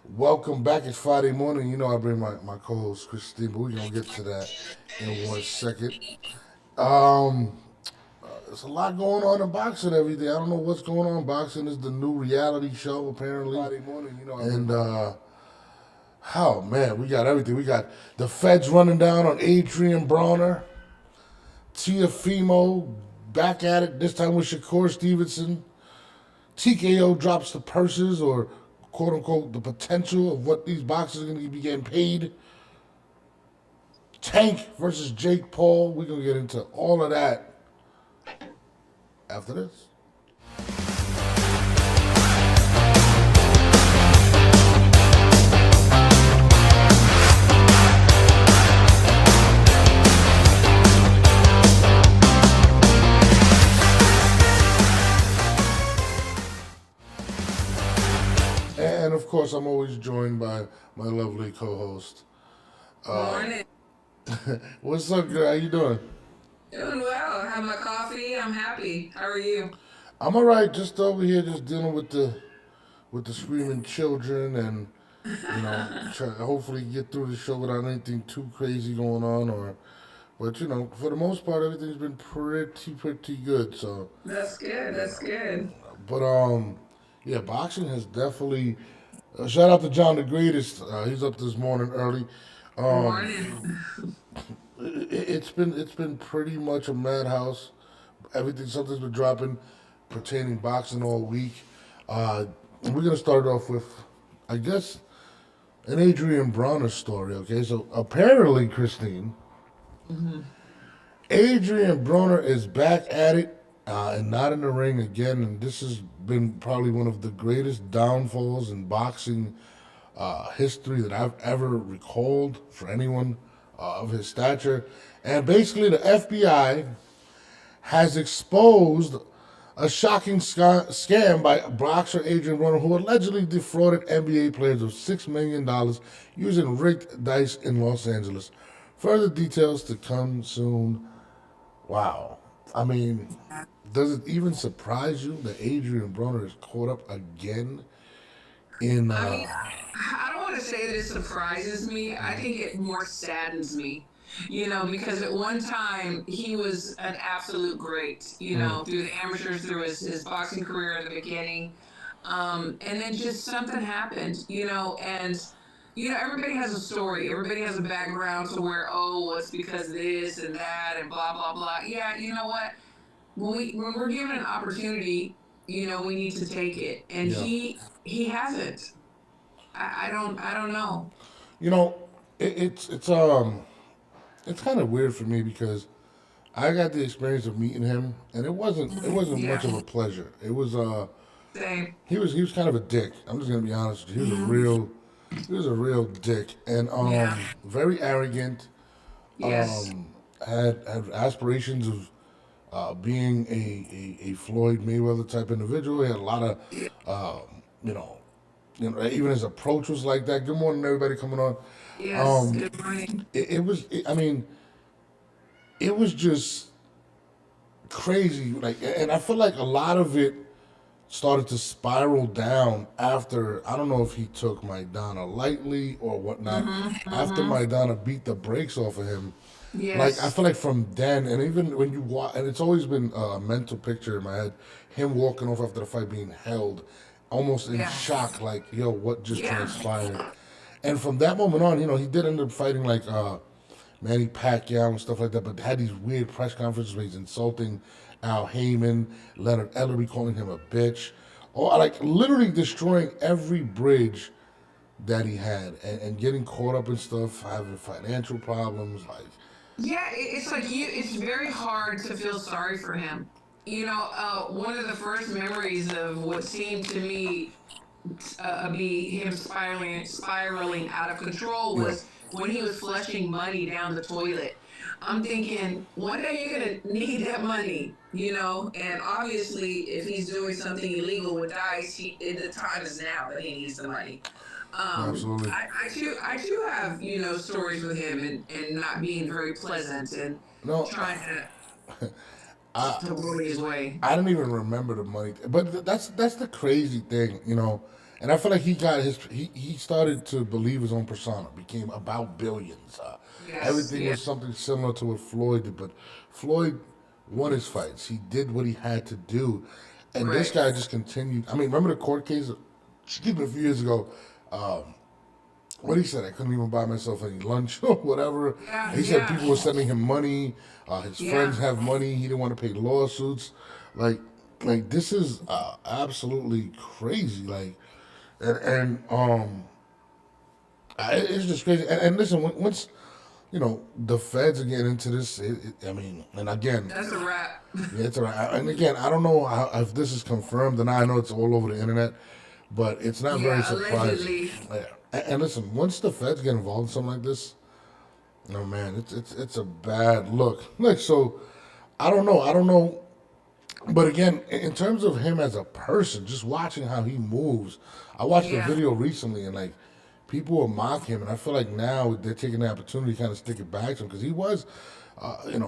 Welcome back. It's Friday morning. You know I bring my co-host Christine, but we're gonna get to that in 1 second. Um, there's a lot going on in boxing every day. I don't know what's going on. Boxing is the new reality show apparently. Friday morning, and oh man, we got everything. We got the feds running down on Adrien Broner, Tiafimo back at it this time with SHAKUR Stevenson. TKO drops the purses or quote unquote the potential of what these boxers are going to be getting paid. Tank versus Jake Paul. We're going to get into all of that after this. And of course, I'm always joined by my lovely co-host. Morning. What's up, girl? How you doing? Doing well. I have my coffee. I'm happy. How are you? I'm all right. Just over here, just dealing with the screaming children, and hopefully get through the show without anything too crazy going on. Or, but for the most part, everything's been pretty good. So, That's good. That's good. but yeah, boxing has definitely. Shout out to John the Greatest. He's up this morning early. Um, Morning. it's been pretty much a madhouse. Something's been dropping pertaining boxing all week. And we're gonna start off with, I guess, an Adrien Broner story. Okay, so apparently, Christine, Hmm. Adrien Broner is back at it and not in the ring again. And this has been probably one of the greatest downfalls in boxing history that I've ever recalled for anyone of his stature. And basically, the FBI has exposed a shocking scam by boxer Adrien Broner, who allegedly defrauded NBA players of $6 million using rigged dice in Los Angeles. Further details to come soon. Wow. I mean, does it even surprise you that Adrien Broner is caught up again in I mean, I don't want to say that it surprises me. I think it more saddens me. Because at one time he was an absolute great, through the amateurs, through his boxing career in the beginning. And then just something happened, and everybody has a story. Everybody has a background to where, oh, well, it's because this and that and blah blah blah. Yeah, you know what? When we're given an opportunity, we need to take it. And yeah. he hasn't. I don't know. You know, it's kind of weird for me because I got the experience of meeting him, and it wasn't Yeah. much of a pleasure. Same. He was kind of a dick. I'm just gonna be honest with you. Hmm. He was a real dick, and Yeah. very arrogant. Yes. Had aspirations of being a Floyd Mayweather type individual. He had a lot of you know even his approach was like that. Good morning, everybody coming on. Yes. Um, Good morning. I mean, it was just crazy. Like, and I feel like a lot of it started to spiral down after, I don't know if he took Maidana lightly or whatnot. Hmm. After Hmm. Maidana beat the brakes off of him, like I Yes. feel like from then, and even when you watch, and it's always been a mental picture in my head, him walking off after the fight being held, almost in Yeah. shock, like yo, what just Yeah. transpired? And from that moment on, he did end up fighting like Manny Pacquiao and stuff like that, but had these weird press conferences where he's insulting Al Heyman, Leonard Ellery calling him a bitch, or like literally destroying every bridge that he had, and getting caught up in stuff, having financial problems, like Yeah. It's like you. It's very hard to feel sorry for him. One of the first memories of what seemed to me be him spiraling out of control yeah, was when he was flushing money down the toilet. I'm thinking one day you're gonna need that money, and obviously if he's doing something illegal with dice, the time is now that he needs the money. absolutely. I too have stories with him and not being very pleasant and No, trying to I to bully his way. I don't even remember the money, but that's the crazy thing. and I feel like he started to believe his own persona, became about billions. Yes, Everything yeah, was something similar to what Floyd did, but Floyd won his fights. He did what he had to do, and this right. guy just continued. I mean, remember the court case? Excuse me, a few years ago. What he said, I couldn't even buy myself any lunch or whatever. Yeah, He said yeah, people were sending him money. His yeah. friends have money. He didn't want to pay lawsuits. Like, like this is absolutely crazy. Like, and it's just crazy. And listen, once the feds get into this, I mean, and again, That's a wrap. yeah, it's all right. And again, I don't know if this is confirmed, and I know it's all over the internet, but it's not very Yeah, surprising. allegedly. Yeah. And listen, once the feds get involved in something like this, oh man, it's a bad look. Like so, I don't know. But again, in terms of him as a person, just watching how he moves, I watched a Yeah. video recently, and like people will mock him, and I feel like now they're taking the opportunity to kind of stick it back to him because he was, he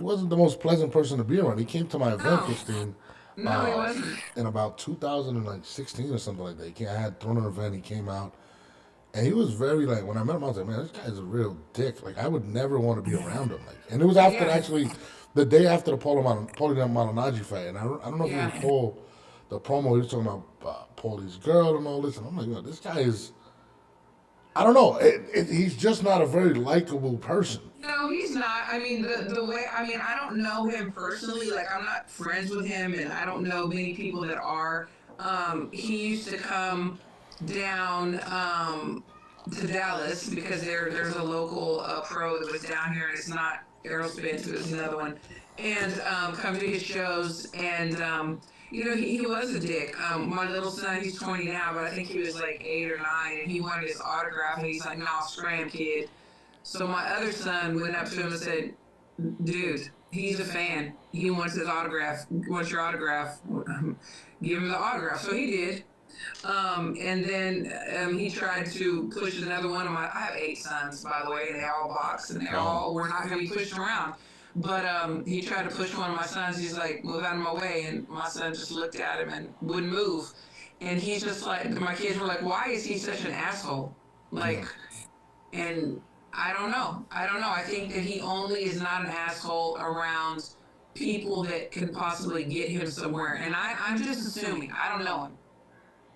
wasn't the most pleasant person to be around. He came to my event, No, Christine, no, he uh, wasn't. in about 2016 or something like that. I had thrown an event. He came out, and he was very like when I met him, I was like, man, this guy's a real dick. Like I would never want to be around him. Like, and it was after Yeah, actually the day after the Paulie Malignaggi fight, and I don't know if you yeah. recall the promo he was talking about Paulie's girl and all this, and I'm like, this guy is. I don't know. He's just not a very likable person. No, he's not. I mean, the way, I mean, I don't know him personally. Like, I'm not friends with him, and I don't know many people that are. He used to come down to Dallas because there's a local pro that was down here, and it's not Aerospace, it was another one, and come to his shows, and he was a dick. My little son, he's 20 now, but I think he was like 8 or 9, and he wanted his autograph, and he's like, "No, scram, kid." So my other son went up to him and said, "Dude, he's a fan. He wants his autograph. Wants your autograph. Give him the autograph." So he did. And then he tried to push another one of my. I have 8 sons, by the way. They all box, and they Wow. all were not going to be pushed around. But he tried to push one of my sons. He's like, "Move out of my way," and my son just looked at him and wouldn't move. And he's just like, my kids were like, "Why is he such an asshole?" Yeah. Like, and I don't know. I don't know. I think that he only is not an asshole around people that can possibly get him somewhere. And I'm just assuming. I don't know him.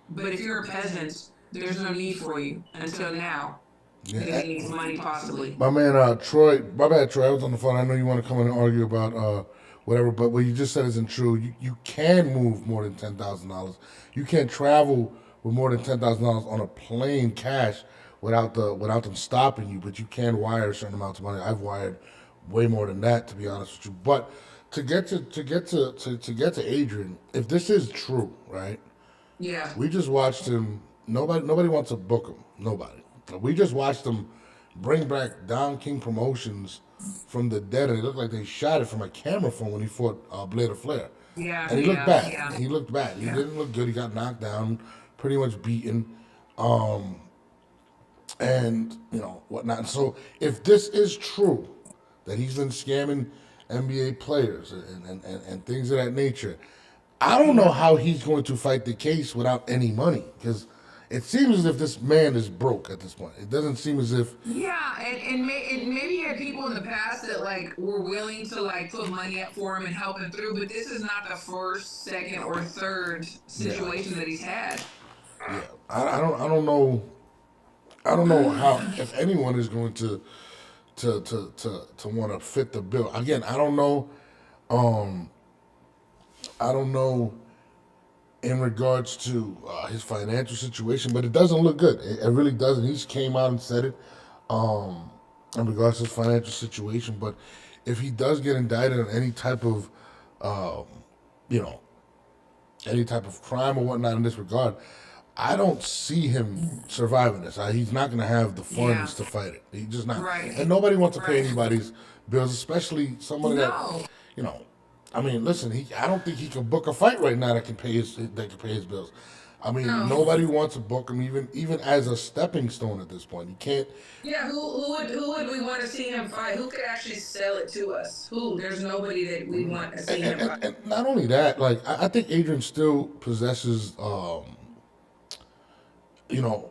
But if you're a peasant, there's no need for you until now. Because Yeah. he needs money, possibly. My man, Troy. My bad, Troy. I was on the phone. I know you want to come in and argue about whatever, but what you just said isn't true. You can move more than $10,000. You can't travel with more than $10,000 on a plane cash without them stopping you. But you can wire a certain amount of money. I've wired way more than that, to be honest with you. But to get to Adrian, if this is true, right? Yeah. We just watched him. Nobody wants to book him. Nobody. We just watched him bring back Don King Promotions from the dead, and it looked like they shot it from a camera phone when he fought Blair Flair. Yeah. And he looked Yeah. bad. Yeah. He looked bad. He Yeah. didn't look good. He got knocked down, pretty much beaten, and whatnot. So if this is true, that he's been scamming NBA players and things of that nature, I don't know how he's going to fight the case without any money because it seems as if this man is broke at this point. It doesn't seem as if. Yeah, and maybe you had people in the past that like were willing to like put money up for him and help him through, but this is not the first, second, or third Yeah, situation that he's had. yeah. I don't know how if anyone is going to want to fit the bill. Again, I don't know. Um, I don't know in regards to his financial situation, but it doesn't look good. It really doesn't. He's came out and said it in regards to his financial situation. But if he does get indicted on any type of, um, you know, any type of crime or whatnot in this regard, I don't see him surviving this. He's not going to have the Yeah, funds to fight it. He's just not. right, And nobody wants to pay right. anybody's bills, especially somebody that, No, you know, I mean, listen, I don't think he can book a fight right now that can pay his bills. I mean, no. nobody wants to book him even as a stepping stone at this point. You can't. Yeah, who would we want to see him fight? Who could actually sell it to us? Who? There's nobody that we want to see And, him and, fight. and not only that, like I think Adrian still possesses you know,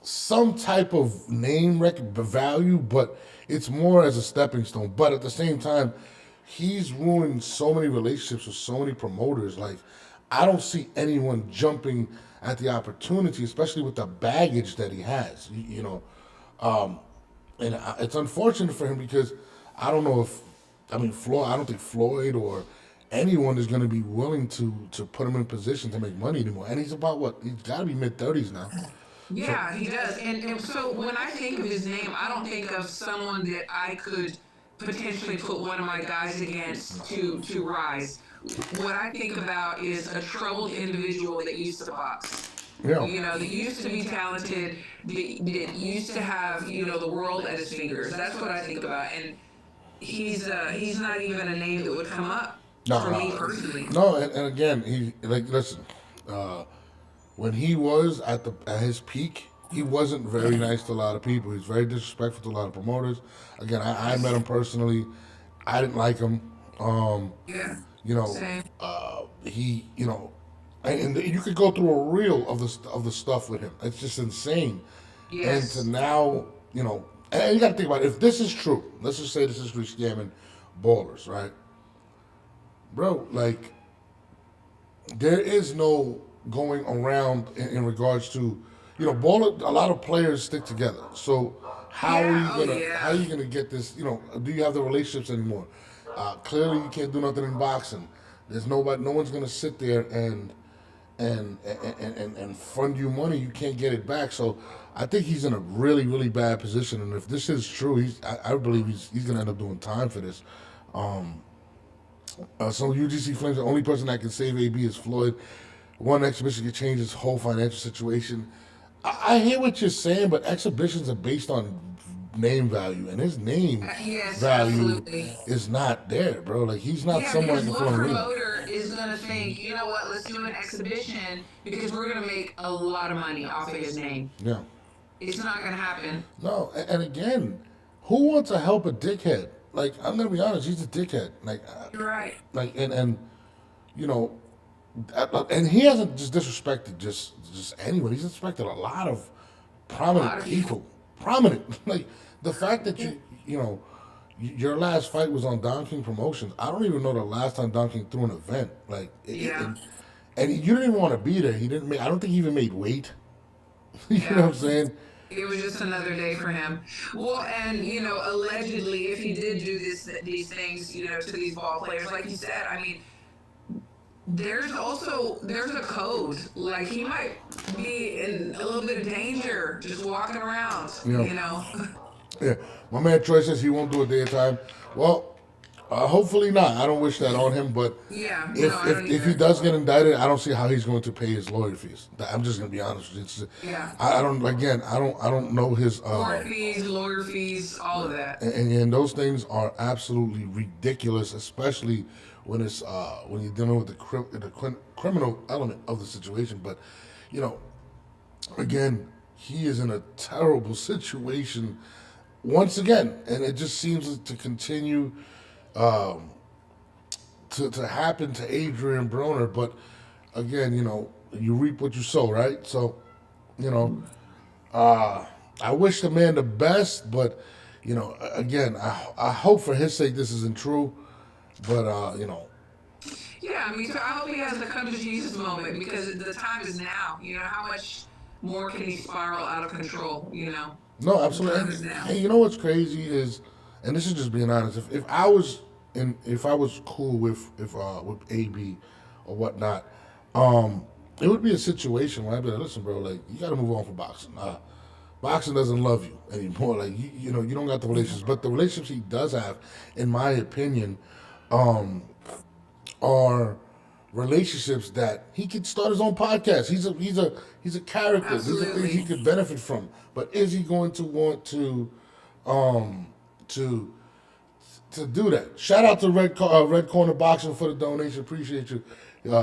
some type of value, but it's more as a stepping stone. But at the same time, he's ruined so many relationships with so many promoters. Like, I don't see anyone jumping at the opportunity, especially with the baggage that he has. And it's unfortunate for him because I don't know if, I mean, Floyd. I don't think Floyd or anyone is going to be willing to put him in position to make money anymore. And he's about what? He's got to be mid 30s now. So Yeah, he does. And so when I think of his name, I don't think of someone that I could potentially put one of my guys against to rise. What I think about is a troubled individual that used to box. yeah, That used to be talented, that used to have, the world at his fingers. That's what I think about. And he's not even a name that would come up no, for me no, personally. no. And again, he like listen. Uh, when he was at his peak, he wasn't very nice to a lot of people. He's very disrespectful to a lot of promoters. Again, I met him personally. I didn't like him. Um, Yeah. you know, Same. he, and you could go through a reel of the stuff with him. It's just insane. And to Yes. now, and you got to think about it. If this is true, let's just say this is true, scamming ballers, right, bro? Like, there is no going around in regards to, baller. A lot of players stick together. So Yeah. Oh how are yeah. you gonna get this? Do you have the relationships anymore? Clearly, you can't do nothing in boxing. There's nobody. No one's gonna sit there and fund you money. You can't get it back. So I think he's in a really really bad position. And if this is true, I believe he's gonna end up doing time for this. So UGC Flames, the only person that can save AB is Floyd. One exhibition can change his whole financial situation. I hear what you're saying, but exhibitions are based on name value, and his name Yes, value absolutely. is not there, bro. Like, he's not Yeah, someone that because can fill what an arena. promoter is gonna think, you know what, let's do an exhibition because we're gonna make a lot of money off of his name. Yeah. It's not gonna happen. No, and again, who wants to help a dickhead? Like, I'm gonna be honest, he's a dickhead. You're right. And you know, and he hasn't just disrespected just anyone. He's disrespected a lot of A lot prominent of people. people. Prominent, like the fact that your last fight was on Don King Promotions. I don't even know the last time Don King threw an event. Like, Yeah. and you didn't even want to be there. He didn't make. I don't think he even made weight. You know what Yeah. I'm saying? It was just another day for him. Well, and allegedly, if he did do these things, to these ball players, like you said, I mean, there's a code. Like he might be in a little bit of danger just walking around. You know. Yeah, my man Troy says he won't do a day at a time. Well, hopefully not. I don't wish that on him. But Yeah. No, if I don't he either. does get indicted, I don't see how he's going to pay his lawyer fees. I'm just gonna be honest with you. Yeah. I don't. Again, I don't know his. Court fees, lawyer fees, all of that. And those things are absolutely ridiculous, especially when you're dealing with the criminal element of the situation. But you know, again, he is in a terrible situation once again, and it just seems to continue to happen to Adrien Broner. But again, you reap what you sow, right? So, you know, I wish the man the best, but again, I hope for his sake this isn't true. But Yeah, me too. I hope he has a come to Jesus moment because the time is now. How much more can he spiral out of control? no, The time absolutely. is now. And you know what's crazy is, and this is just being honest. If I was cool with AB or whatnot, it would be a situation where I'd be like, listen, bro, like, you got to move on from boxing. Boxing doesn't love you anymore. Like, you don't got the relationships, but the relationships he does have, in my opinion, are relationships that he could start his own podcast. He's a character. These are things he Absolutely. could benefit from. But is he going to want um to do that? Shout out to Red Corner Boxing for the donation. Appreciate you.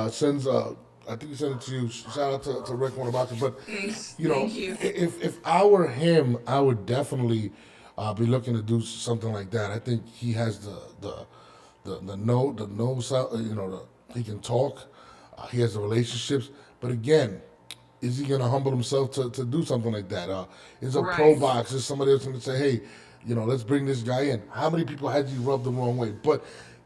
Sends I think he sent it to you. Shout out to Red Corner Boxing. But Thanks. Thank you. if I were him, I would definitely be looking to do something like that. I think he has the know, he can talk. He has the relationships. But again, is he going to humble himself to do something like that? Is a pro Right. boxer somebody else going to say, hey, let's bring this guy in? How many people had you rubbed the wrong way? But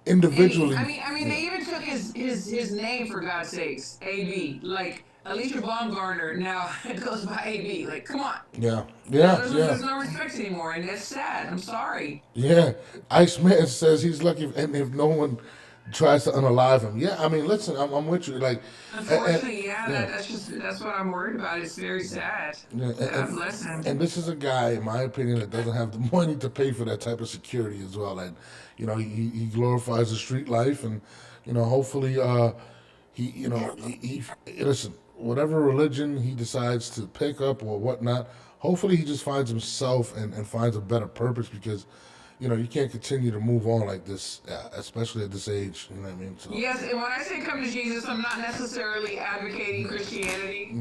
And he, individually, I mean, yeah, they even took his name for God's sakes, AB. Like Alicia Baumgartner now it goes by AB. Like, come on, yeah, yeah, yeah. there's no respect anymore, and that's sad. I'm sorry. Yeah, Iceman says he's lucky if no one tries to unalive him. Yeah, I mean, listen, I'm with you. Like, Unfortunately, yeah, yeah, that's what I'm worried about. It's very sad. yeah, God bless him. and this is a guy, in my opinion, that doesn't have the money to pay for that type of security as well. And he glorifies the street life, and hopefully, he listen. Whatever religion he decides to pick up or whatnot, hopefully he just finds himself and finds a better purpose because you can't continue to move on like this, especially at this age. You know what I mean? So, Yes, and when I say come to Jesus, I'm not necessarily advocating Christianity.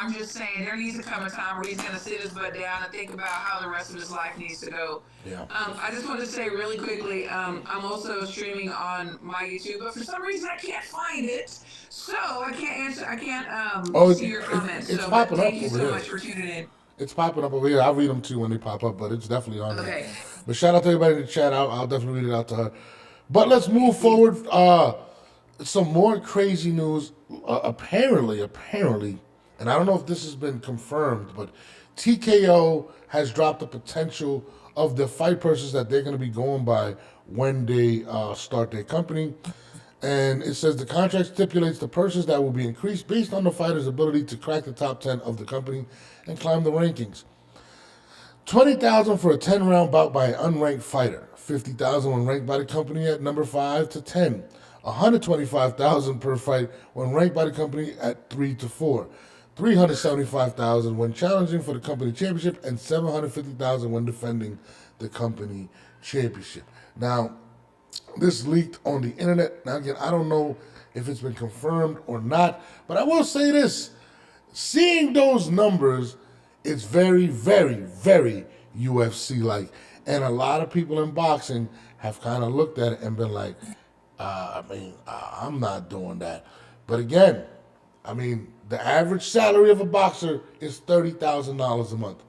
I'm just saying there needs to come a time where he's going to sit his butt down and think about how the rest of his life needs to go. yeah. I just want to say really quickly, I'm also streaming on my YouTube, but for some reason I can't find it, so I can't answer. I can't Oh, see your comments. it's So, but popping up thank you over so here. much for tuning in. It's popping up over here. I'll read them too when they pop up, but it's definitely on there. Okay. But shout out to everybody in the chat. I'll definitely read it out to her. But let's move Thank you. forward. Some more crazy news. Apparently, and I don't know if this has been confirmed, but TKO has dropped the potential of the fight purses that they're going to be going by when they start their company. And it says the contract stipulates the purses that will be increased based on the fighter's ability to crack the top 10 of the company and climb the rankings. 20,000 for a 10-round bout by an unranked fighter. 50,000 when ranked by the company at number 5 to 10. 125,000 per fight when ranked by the company at 3 to 4. 375,000 when challenging for the company championship and 750,000 when defending the company championship. Now, this leaked on the internet. Now again, I don't know if it's been confirmed or not, but I will say this. Seeing those numbers, it's very, very, very UFC like. And a lot of people in boxing have kind of looked at it and been like, I'm not doing that. But again, the average salary of a boxer is $30,000 a month.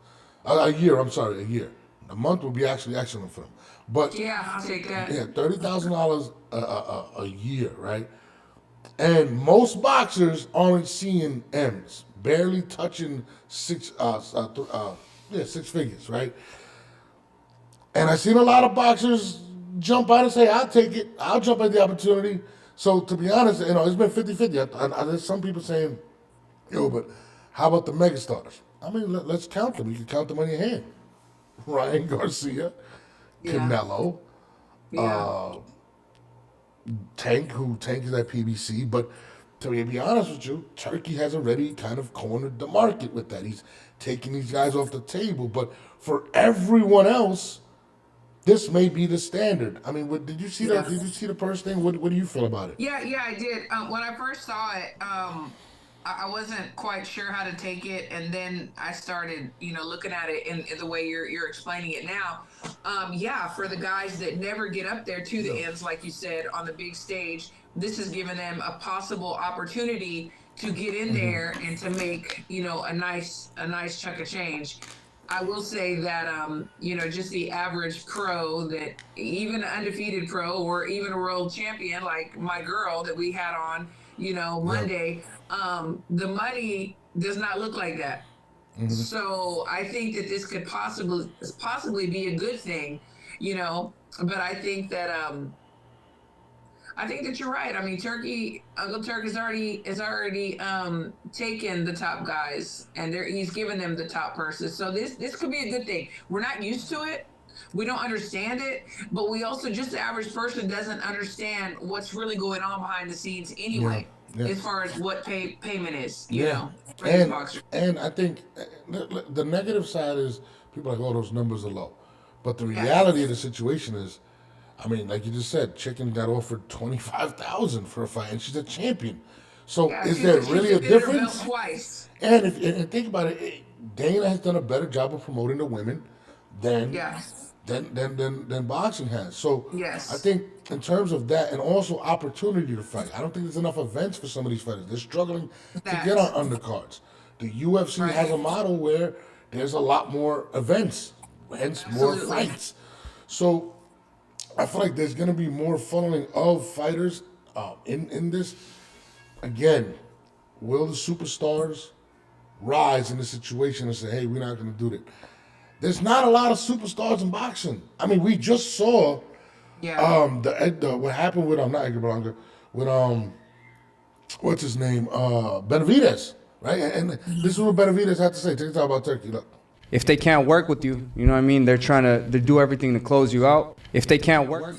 A year, I'm sorry, a year. A month would be actually excellent for them. But Yeah, I'll take that. yeah, $30,000 a year, right? And most boxers aren't seeing M's, barely touching six figures, right? And I've seen a lot of boxers jump out and say, I'll take it. I'll jump at the opportunity. So to be honest, it's been 50-50. There's some people saying, but how about the megastars? Let's count them. You can count them on your hand. Ryan Garcia, Yeah. Canelo, Yeah. Tank is at PBC. But to be honest with you, Turkey has already kind of cornered the market with that. He's taking these guys off the table. But for everyone else, this may be the standard. Did you see Yeah. Did you see the purse thing? What do you feel about it? Yeah, I did. When I first saw it, I wasn't quite sure how to take it, and then I started, looking at it in the way you're explaining it now. Yeah, for the guys that never get up there to the ends, like you said, on the big stage, this has given them a possible opportunity to get in there and to make, a nice chunk of change. I will say that just the average pro, that even an undefeated pro or even a world champion like my girl that we had on, Monday, the money does not look like that. So I think that this could possibly be a good thing, but I think that you're right. Uncle Turk has already taken the top guys, and he's given them the top purses. So this could be a good thing. We're not used to it. We don't understand it, but we also, just the average person doesn't understand what's really going on behind the scenes anyway, Yeah. as far as what payment is, for these And boxers. and I think the negative side is people are like, oh, those numbers are low. But the Yes. reality of the situation is, like you just said, Chicken got offered 25,000 for a fight, and she's a champion. So Yeah, is there really a defended her belt difference? twice. And think about it, Dana has done a better job of promoting the women than Yes. than boxing has. So Yes. I think in terms of that, and also opportunity to fight, I don't think there's enough events for some of these fighters. They're struggling to get on That. undercards. The UFC Right. has a model where there's a lot more events, hence more Absolutely. fights. So I feel like there's going to be more funneling of fighters in this. Again, will the superstars rise in the situation and say, "Hey, we're not going to do that"? There's not a lot of superstars in boxing. I mean, we just saw Yeah. the what happened with not Edgar Blanca, with what's his name, Benavidez, right? And this is what Benavidez had to say. Take a talk about Turkey. Look, If they can't work with you, you know what I mean? They're trying to do everything to close you out. If they can't work,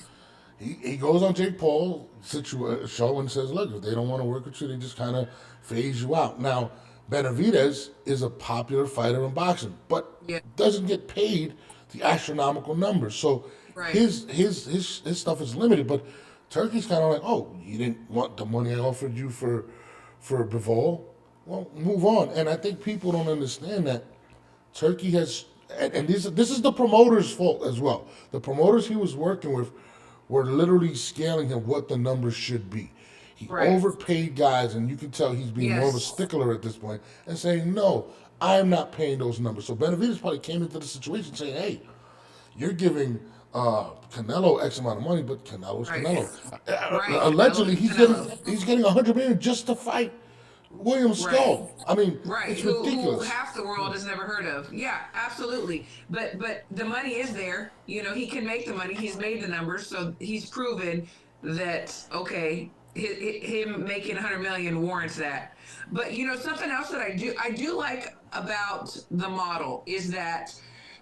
he goes on Jake Paul show and says, "Look, if they don't want to work with you, they just kind of phase you out." Now, Benavidez is a popular fighter in boxing, but Yeah. doesn't get paid the astronomical numbers. So Right. his stuff is limited. But Turkey's kind of like, "Oh, you didn't want the money I offered you for Bivol? Well, move on." And I think people don't understand that Turkey has, and this is the promoter's fault as well. The promoters he was working with were literally scaling him what the numbers should be. He Right. overpaid guys, and you can tell he's being more of a Yes. stickler at this point and saying, "No, I'm not paying those numbers." So Benavidez probably came into the situation saying, "Hey, you're giving Canelo X amount of money, but Canelo's Right. Canelo. Right. Allegedly, Canelo. he's getting $100 million just to fight William Skull. I mean, Right, it's who ridiculous." half the world has never heard of. Yeah, absolutely. But the money is there. You know, he can make the money. He's made the numbers, so he's proven that okay, him making 100 million warrants that. But you know, something else that I do like about the model is that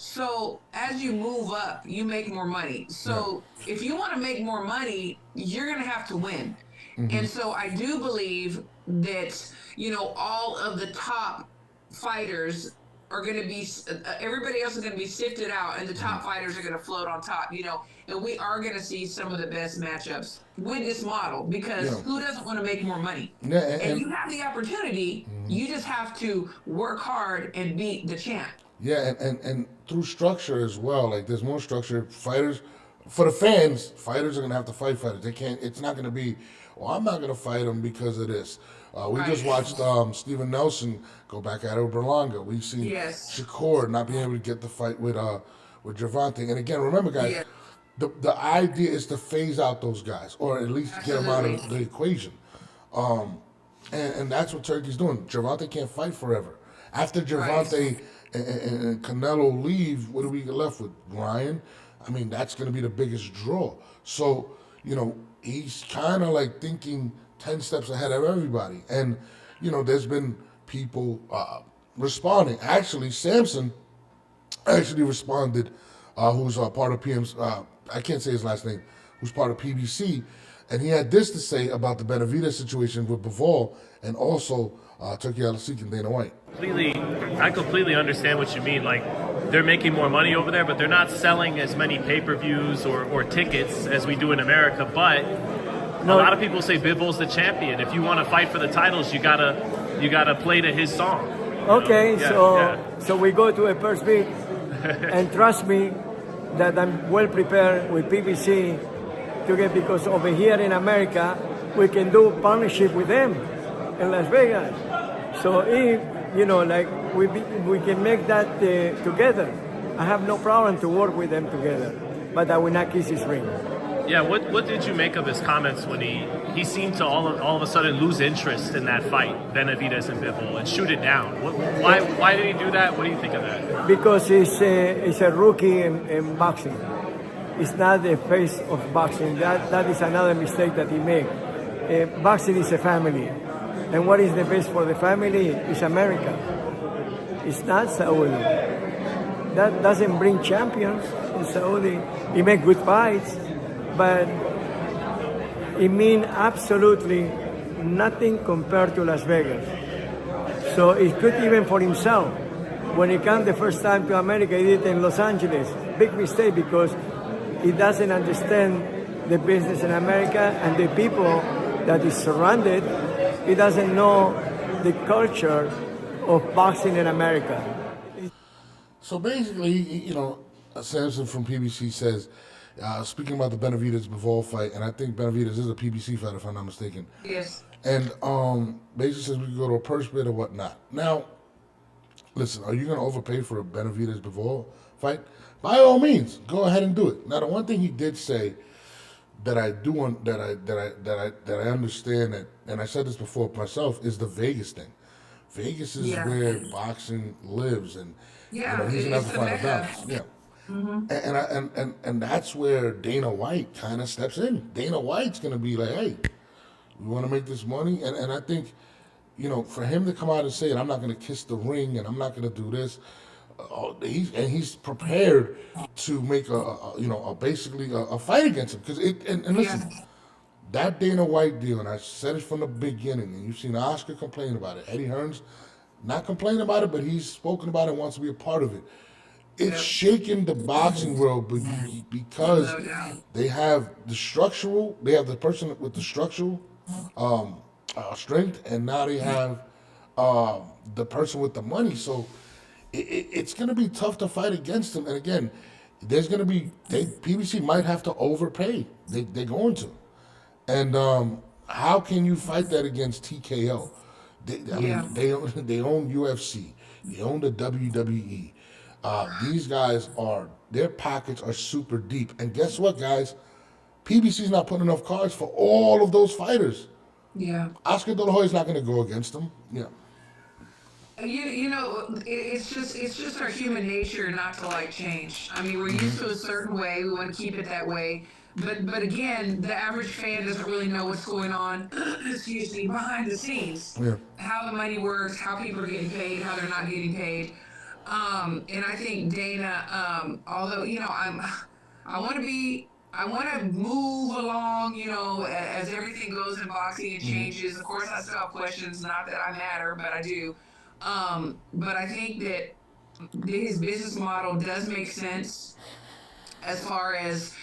so as you move up, you make more money. So if you want to make more money, you're going to have to win. And so I do believe that, you know, all of the top fighters are going to be, everybody else is going to be sifted out, and the top fighters are going to float on top, you know, and we are going to see some of the best matchups with this model because who doesn't want to make more money? Yeah, And you have the opportunity, you just have to work hard and beat the champ. yeah, and through structure as well. Like there's more structure. Fighters, for the fans, fighters are gonna have to fight fighters. They can't. It's not gonna be, "Well, I'm not gonna fight him because of this." We just watched Steven Nelson go back at it with Berlanga. We've seen Yes. Shakur not being able to get the fight with Gervonta. And again, remember, guys, Yeah. the idea is to phase out those guys, or at least get them out of Absolutely. the equation. And that's what Turkey's doing. Gervonta can't fight forever. After Gervonta and Canelo leave, what do we get left with? Ryan? I mean, that's going to be the biggest draw. So, you know, he's kind of like thinking 10 steps ahead of everybody. And, you know, there's been people responding. Actually, Samson actually responded, who's part of PM's, I can't say his last name, who's part of PBC, and he had this to say about the Benavidez situation with Bivol and also Turkey Al-Sik and Dana White. I completely understand what you mean. Like, they're making more money over there, but they're not selling as many pay-per-views or tickets as we do in America. But a lot of people say Bivol's the champion. If you want to fight for the titles, you gotta play to his song. Okay, You know? so we go to a first beat, and trust me that I'm well prepared with PBC to get, because over here in America we can do partnership with them in Las Vegas. So if you know, like we can make that together. I have no problem to work with them together, but I will not kiss his ring. Yeah, what did you make of his comments when he seemed to all of a sudden lose interest in that fight, Benavidez and Bivol, and shoot it down? Why did he do that? What do you think of that? Because he's a rookie in boxing. It's not the face of boxing. That is another mistake that he made. Boxing is a family. And what is the best for the family? It's America. It's not Saudi. That doesn't bring champions in Saudi. He make good fights, but it means absolutely nothing compared to Las Vegas. So it's good even for himself. When he came the first time to America, he did it in Los Angeles. Big mistake, because he doesn't understand the business in America and the people that is surrounded. He doesn't know the culture of boxing in America. So basically, you know, Samson from PBC says, speaking about the Benavidez-Bivol fight, and I think Benavidez is a PBC fighter, if I'm not mistaken. Yes. And basically says we can go to a purse bid or whatnot. Now, listen, are you going to overpay for a Benavidez Bivol fight? By all means, go ahead and do it. Now, the one thing he did say that I do want that I understand that, and I said this before myself, is the Vegas thing. Vegas is Yeah. where boxing lives, and Yeah, he's gonna have it's to the find a mecca. balance. Yeah. And that's where Dana White kind of steps in. Dana White's gonna be like, hey, we want to make this money, and I think, for him to come out and say, I'm not gonna kiss the ring, and I'm not gonna do this. He's prepared to make basically a fight against him, because and listen, Yeah. that Dana White deal, and I said it from the beginning, and you've seen Oscar complain about it. Eddie Hearn's not complaining about it, but he's spoken about it and wants to be a part of it. It's Yep. shaking the boxing world because No doubt. they have the person with the structural strength, and now they have the person with the money. So it's going to be tough to fight against them. And again, there's going to be PBC might have to overpay. They're going to. And how can you fight that against TKO? Yeah. They own UFC. They own the WWE. These guys their pockets are super deep. And guess what, guys? PBC's not putting enough cards for all of those fighters. Yeah. Oscar De La Hoya's not going to go against them. Yeah. It's just our human nature not to like change. I mean, we're used to a certain way. We want to keep it that way. But again, the average fan doesn't really know what's going on. Excuse me, behind the scenes. Yeah. How the money works, how people are getting paid, how they're not getting paid. And I think Dana, although I want to move along, as everything goes in boxing and changes. Of course, I still have questions. Not that I matter, but I do. But I think that his business model does make sense as far as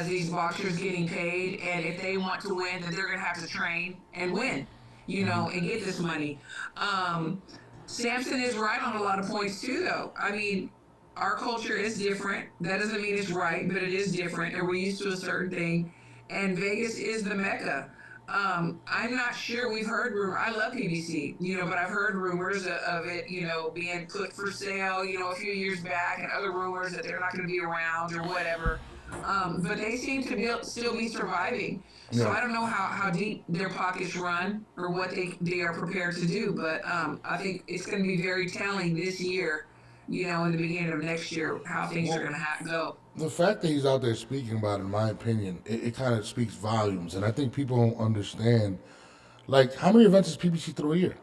these boxers getting paid, and if they want to win, then they're gonna have to train and win, and get this money. Samson is right on a lot of points too, though. I mean, our culture is different. That doesn't mean it's right, but it is different, and we're used to a certain thing. And Vegas is the mecca. I'm not sure. We've heard rumors. I love PBC, but I've heard rumors of it, being put for sale, a few years back, and other rumors that they're not going to be around or whatever. But they seem to still be surviving. So I don't know how deep their pockets run or what they are prepared to do. But I think it's going to be very telling this year, in the beginning of next year, how things are going to go. The fact that he's out there speaking about it, in my opinion, it kind of speaks volumes. And I think people don't understand, like, how many events does PBC throw a year?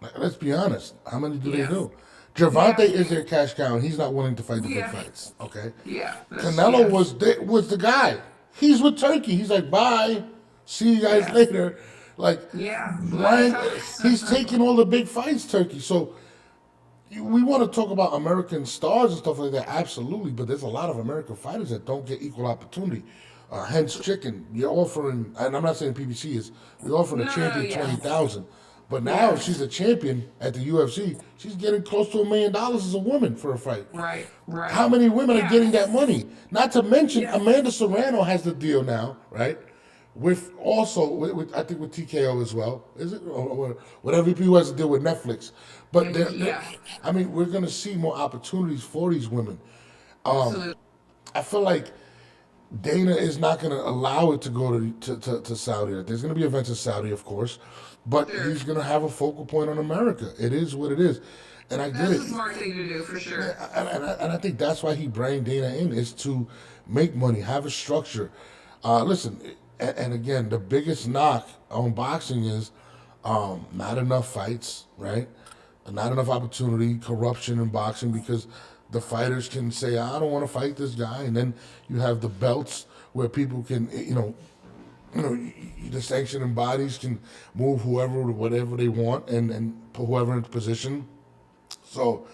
Like, let's be honest. How many do they do? Gervonta is their cash cow, and he's not willing to fight the big fights. Okay. Yeah. Canelo was the guy. He's with Turkey. He's like, bye. See you guys later. Like, Ryan, he's taking all the big fights, Turkey. So we want to talk about American stars and stuff like that, absolutely. But there's a lot of American fighters that don't get equal opportunity. Hence, Chicken, you're offering, and I'm not saying PBC is, you're offering a champion $20,000. But now, if she's a champion at the UFC, she's getting close to $1 million as a woman for a fight. Right. How many women are getting that money? Not to mention, Amanda Serrano has the deal now, right? With I think with TKO as well, is it, or whatever people has to deal with Netflix. But I mean, we're gonna see more opportunities for these women. I feel like Dana is not gonna allow it to go to Saudi. There's gonna be events in Saudi, of course, but he's gonna have a focal point on America. It is what it is, and I get it. That's a smart thing to do for sure. And I think that's why he brought Dana in, is to make money, have a structure. Listen. And again, the biggest knock on boxing is not enough fights, right? Not enough opportunity, corruption in boxing, because the fighters can say, I don't want to fight this guy. And then you have the belts where people can, the sanctioning bodies can move whatever they want and put whoever in position. So,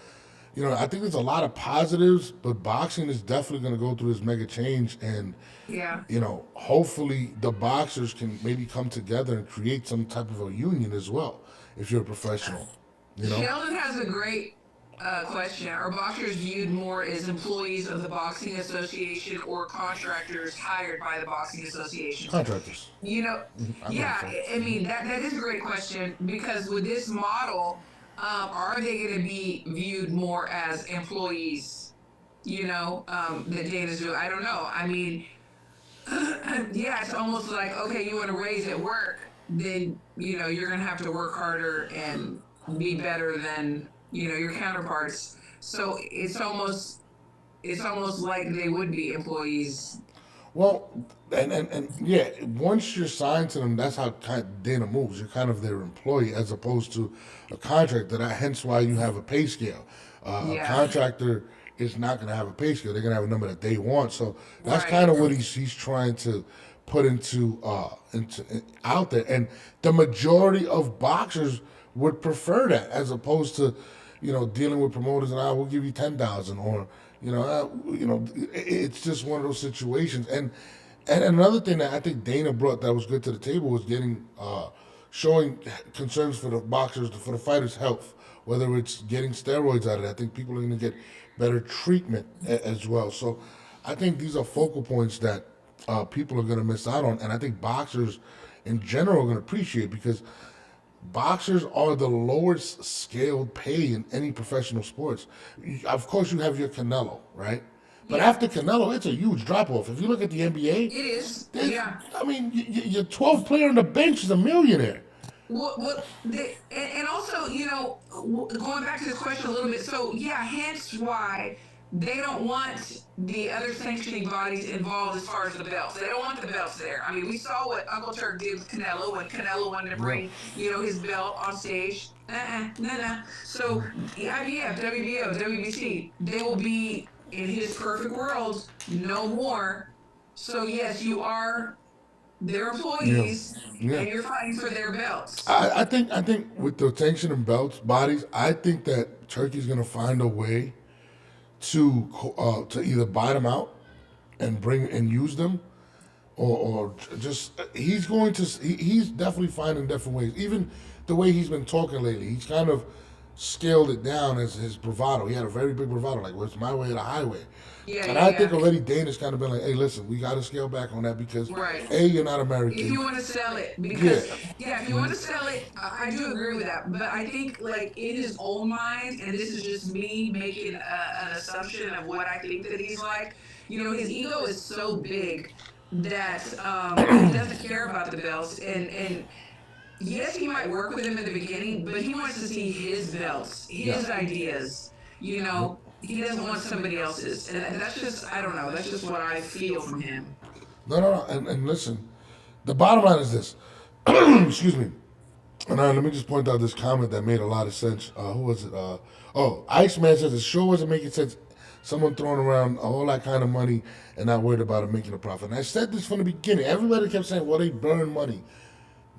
I think there's a lot of positives, but boxing is definitely going to go through this mega change. And, hopefully the boxers can maybe come together and create some type of a union as well, if you're a professional. Sheldon has a great question. Are boxers viewed more as employees of the Boxing Association or contractors hired by the Boxing Association? Contractors. I mean, that is a great question, because with this model, Are they going to be viewed more as employees? That Dana's doing. I don't know. I mean, yeah, it's almost like, okay, you want to raise at work, then you're going to have to work harder and be better than your counterparts. So it's almost like they would be employees. Well, and yeah, once you're signed to them, that's how Dana moves. You're kind of their employee as opposed to a contractor. Hence why you have a pay scale. A Yeah. contractor is not going to have a pay scale. They're going to have a number that they want. So that's Right. kind of what he's trying to put into out there. And the majority of boxers would prefer that as opposed to dealing with promoters and I will give you 10,000 or it's just one of those situations. And another thing that I think Dana brought that was good to the table was showing concerns for the boxers, for the fighters' health, whether it's getting steroids out of it. I think people are going to get better treatment as well. So I think these are focal points that people are going to miss out on, and I think boxers in general are going to appreciate because boxers are the lowest scaled pay in any professional sports. Of course, you have your Canelo, right? But Yeah. after Canelo, it's a huge drop off. If you look at the NBA, It is. there's- Yeah. I mean, your 12th player on the bench is a millionaire. And also, going back to this question a little bit. So yeah, hence why they don't want the other sanctioning bodies involved as far as the belts. They don't want the belts there. I mean, we saw what Uncle Turk did with Canelo when Canelo wanted to bring, his belt on stage. No. So the IBF, WBO, WBC, they will be in his perfect world no more. So yes, you are their employees, Yeah. and you're fighting for their belts. I think with the sanctioning belts bodies, I think that Turkey's going to find a way to either buy them out and bring and use them, or just he's definitely finding different ways. Even the way he's been talking lately, he's kind of scaled it down as his bravado. He had a very big bravado, like, well, it's my way or the highway. Yeah, And yeah, I think yeah. already Dana's kind of been like, hey, listen, we got to scale back on that because Right. A, you're not American. If you want to sell it, because Yeah. if you want to sell it, I do agree with that. But I think, like, in his own mind, and this is just me making an assumption of what I think that he's like. His ego is so big that he doesn't care about the belts, and yes, he might work with him in the beginning, but he wants to see his belts, his ideas. He doesn't want somebody else's, and that's just, I don't know. That's just what I feel from him. No. And listen, the bottom line is this. Excuse me. And let me just point out this comment that made a lot of sense. Who was it? Iceman says it sure wasn't making sense. Someone throwing around all that kind of money and not worried about it making a profit. And I said this from the beginning. Everybody kept saying, well, they burn money.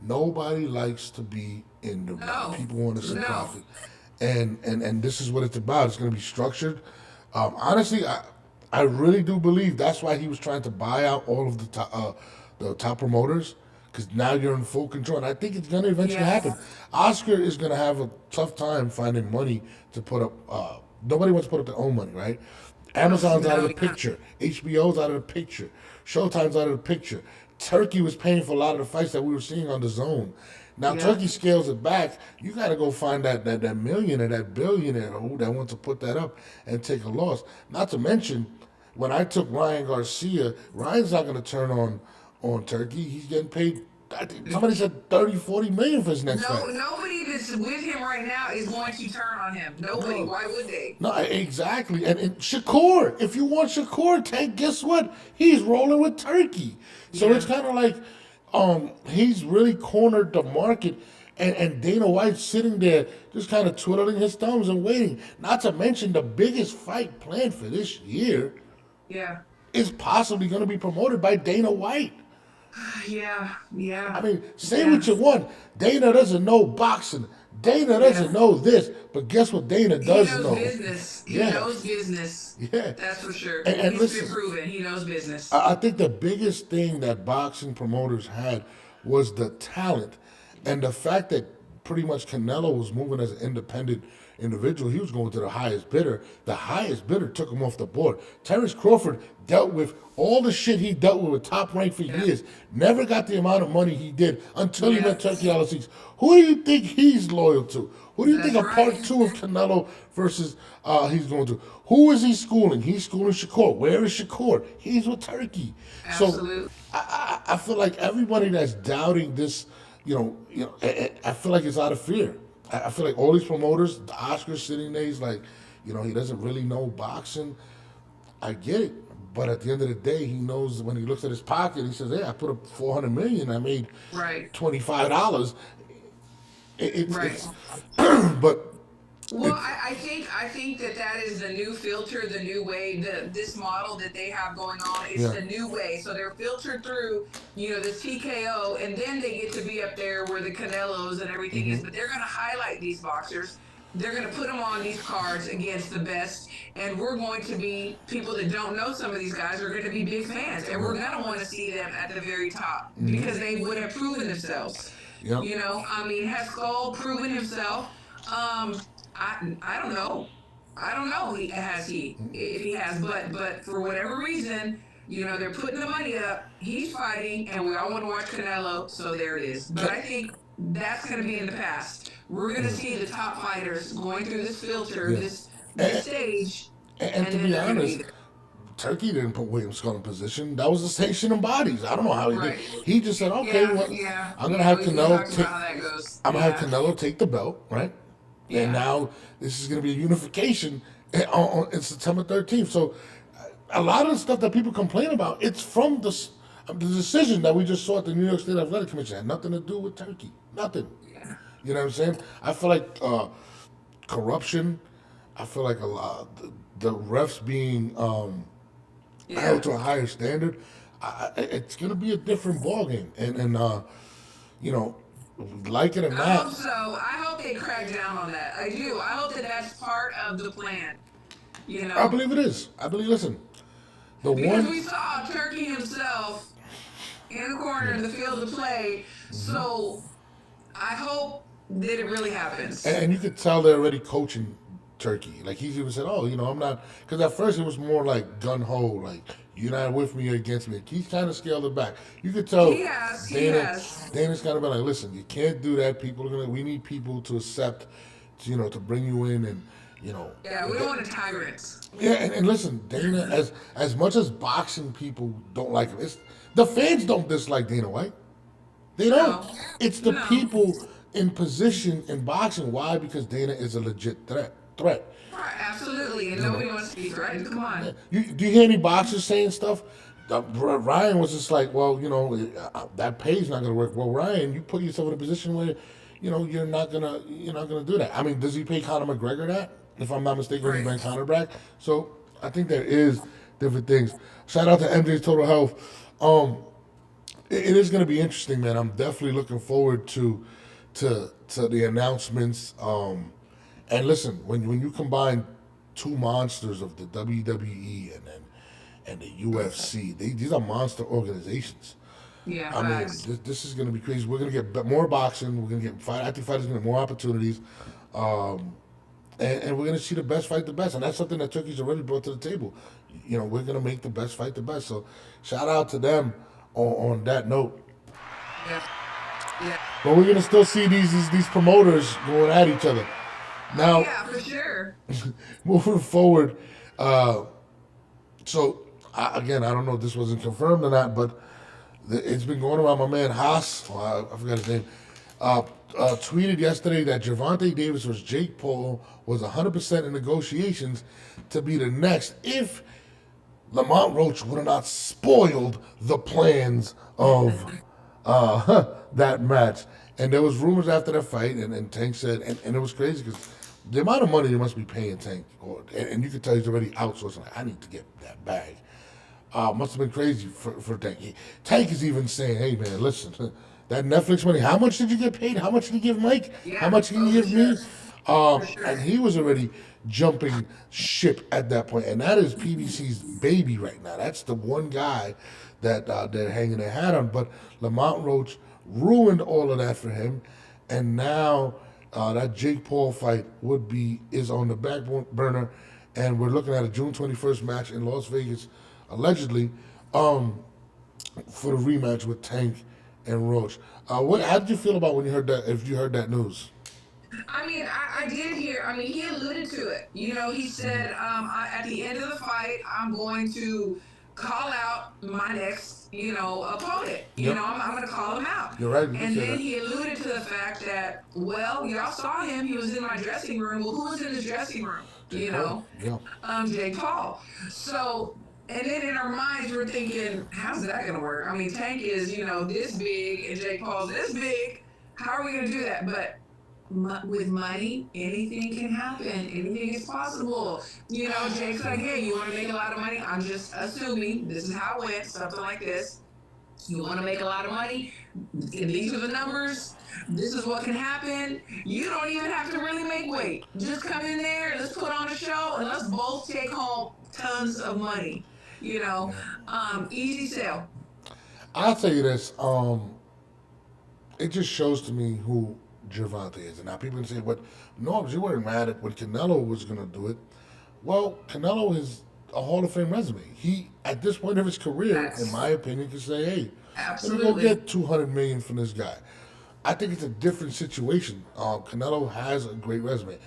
Nobody likes to be in the ring. No. People want to see No. profit. And this is what it's about. It's going to be structured. Honestly, I really do believe that's why he was trying to buy out all of the top promoters, because now you're in full control. And I think it's going to eventually Yes. happen. Oscar is going to have a tough time finding money to put up. Nobody wants to put up their own money, right? Amazon's out of the picture. HBO's out of the picture. Showtime's out of the picture. Turkey was paying for a lot of the fights that we were seeing on the zone. Now Yeah. Turkey scales it back. You got to go find that millionaire, that billionaire that wants to put that up and take a loss. Not to mention, when I took Ryan Garcia, Ryan's not going to turn on Turkey. He's getting paid. I think somebody said 30, 40 million for his next No, fight. nobody that's with him right now is going to turn on him. Nobody. No. Why would they? No, exactly. And Shakur, if you want Shakur, Tank, guess what? He's rolling with Turkey. So Yeah. it's kind of like he's really cornered the market. And Dana White's sitting there just kind of twiddling his thumbs and waiting. Not to mention the biggest fight planned for this year Yeah. is possibly going to be promoted by Dana White. Yeah. I mean, say what you want. Dana doesn't know boxing. Dana doesn't know this. But guess what Dana He does knows know? business. He Yeah. knows business. Yeah. That's for sure. And He's listen, been proven. He knows business. I think the biggest thing that boxing promoters had was the talent and the fact that pretty much Canelo was moving as an independent individual. He was going to the highest bidder. The highest bidder took him off the board. Terrence Crawford dealt with all the shit he dealt with Top Rank for years. Never got the amount of money he did until he met Turkey Al-Aziz. Who do you think he's loyal to? Who do you think a part two of Canelo versus he's going to? Who is he schooling? He's schooling Shakur. Where is Shakur? He's with Turkey. Absolutely. So I feel like everybody that's doubting this, I feel like it's out of fear. I feel like all these promoters, the Oscar's sitting there, he's like, he doesn't really know boxing. I get it. But at the end of the day, he knows when he looks at his pocket, he says, hey, I put up $400 million, I made $25. It's but well, I think that is the new filter, the new way. This model that they have going on is the new way. So they're filtered through, this TKO, and then they get to be up there where the Canelos and everything is. But they're going to highlight these boxers. They're going to put them on these cards against the best, and we're going to be people that don't know some of these guys are going to be big fans, and we're going to want to see them at the very top because they would have proven themselves. Yep. Has Skull proven himself? I don't know. I don't know. If he has, but for whatever reason, they're putting the money up. He's fighting, and we all want to watch Canelo. So there it is. But I think that's going to be in the past. We're going to see the top fighters going through this filter, this stage. And to be honest, Turkey didn't put William Skull in position. That was the sanctioning bodies. I don't know how he did. He just said, "Okay, I'm gonna have Canelo take. I'm gonna have Canelo take the belt, right? Yeah. And now this is gonna be a unification on September 13th. So a lot of the stuff that people complain about, it's from the decision that we just saw at the New York State Athletic Commission. It had nothing to do with Turkey. Nothing. Yeah. You know what I'm saying? I feel like corruption. I feel like a lot the refs being held to a higher standard. It's going to be a different ballgame, and like it or not. I hope so. I hope they crack down on that. I do. I hope that's part of the plan. I believe it is. Listen, because we saw Turkey himself in the corner in the field of play. So I hope that it really happens. And you could tell they're already coaching Turkey. Like he's even said, I'm not, because at first it was more like gun ho, like you're not with me or against me. He's trying to scale it back. You could tell Dana's kind of been like, listen, you can't do that. We need people to accept, to bring you in and, Yeah, we don't want a tyrant. Yeah, and listen, Dana, as much as boxing people don't like him, the fans don't dislike Dana White. They don't. No. It's the people in position in boxing. Why? Because Dana is a legit threat. Right, absolutely, and nobody wants to be threatened. Come on. Do you hear any boxers saying stuff? Ryan was just like, well, that pay's not gonna work. Well, Ryan, you put yourself in a position where, you're not gonna do that. I mean, does he pay Conor McGregor that? If I'm not mistaken, when he bring Conor back. So I think there is different things. Shout out to MJ's Total Health. It is gonna be interesting, man. I'm definitely looking forward to the announcements. And listen, when you combine two monsters of the WWE and the UFC, these are monster organizations. Yeah, I mean, this is going to be crazy. We're going to get more boxing. We're going to get I think fighters going to get more opportunities, and we're going to see the best fight the best. And that's something that Turkey's already brought to the table. We're going to make the best fight the best. So shout out to them on that note. Yeah. But we're going to still see these promoters going at each other. Now, yeah, for sure. Moving forward, again, I don't know if this wasn't confirmed or not, but it's been going around. My man Haas, I forgot his name, tweeted yesterday that Gervonta Davis versus Jake Paul was 100% in negotiations to be the next if Lamont Roach would have not spoiled the plans of that match. And there was rumors after that fight, and Tank said, and it was crazy because the amount of money they must be paying Tank, and you could tell he's already outsourcing. Like, I need to get that bag. Must have been crazy for Tank. Tank is even saying, hey, man, listen, that Netflix money, how much did you get paid? How much did you give Mike? How much did you give me? And he was already jumping ship at that point. And that is PBC's baby right now. That's the one guy that they're hanging their hat on. But Lamont Roach ruined all of that for him. And now that Jake Paul fight is on the back burner, and we're looking at a June 21st match in Las Vegas, allegedly, for the rematch with Tank and Roach. How did you feel about when you heard that? If you heard that news? I mean, I did hear. I mean, he alluded to it. He said at the end of the fight, I'm going to call out my next, opponent. Yep. I'm going to call him out. You're right. And then he alluded to the fact that, well, y'all saw him. He was in my dressing room. Well, who was in his dressing room? Jake Paul. Yeah. Jake Paul. So. And then in our minds, we're thinking, how's that going to work? I mean, Tank is, this big, and Jake Paul's this big. How are we going to do that? But with money, anything can happen. Anything is possible. Jake's like, hey, you want to make a lot of money? I'm just assuming this is how it went, something like this. You want to make a lot of money? These are the numbers. This is what can happen. You don't even have to really make weight. Just come in there, let's put on a show, and let's both take home tons of money. Easy sale. I'll tell you this. It just shows to me who Gervonta is. And now people can say, "What? No, you weren't mad at when Canelo was going to do it." Well, Canelo is a Hall of Fame resume. He, at this point of his career, in my opinion, can say, "Hey, absolutely, let me go get $200 million from this guy." I think it's a different situation. Canelo has a great resume.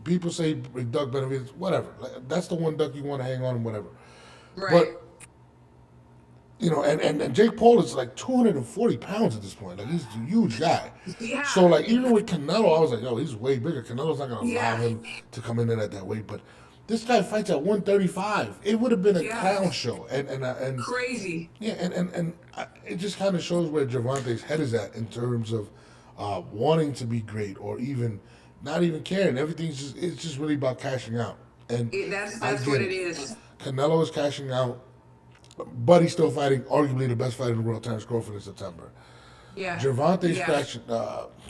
People say Doug Benavidez, whatever. That's the one duck you want to hang on and whatever. Right. But and Jake Paul is like 240 pounds at this point. Like, he's a huge guy. Yeah. So, like, even with Canelo, I was like, yo, he's way bigger. Canelo's not going to allow him to come in at that weight. But this guy fights at 135. It would have been a clown show. And crazy. Yeah, and it just kind of shows where Gervonta's head is at in terms of wanting to be great or even not even caring. It's just really about cashing out. And that's what it is. Canelo is cashing out, but he's still fighting arguably the best fighter in the world, Terence Crawford, in September. Yeah. Gervonta's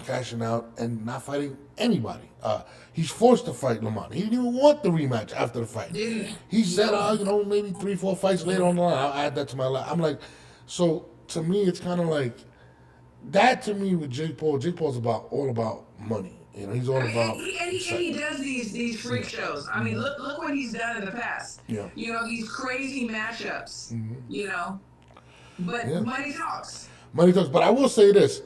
cashing out and not fighting anybody. He's forced to fight Lamont. He didn't even want the rematch after the fight. He said, maybe 3-4 fights later on the line, I'll add that to my life. I'm like, so to me, it's kind of like that. To me, with Jake Paul's all about money. He's all about. And he does these freak shows. I mean, look what he's done in the past. Yeah. These crazy matchups. But money talks. Money talks. But I will say this.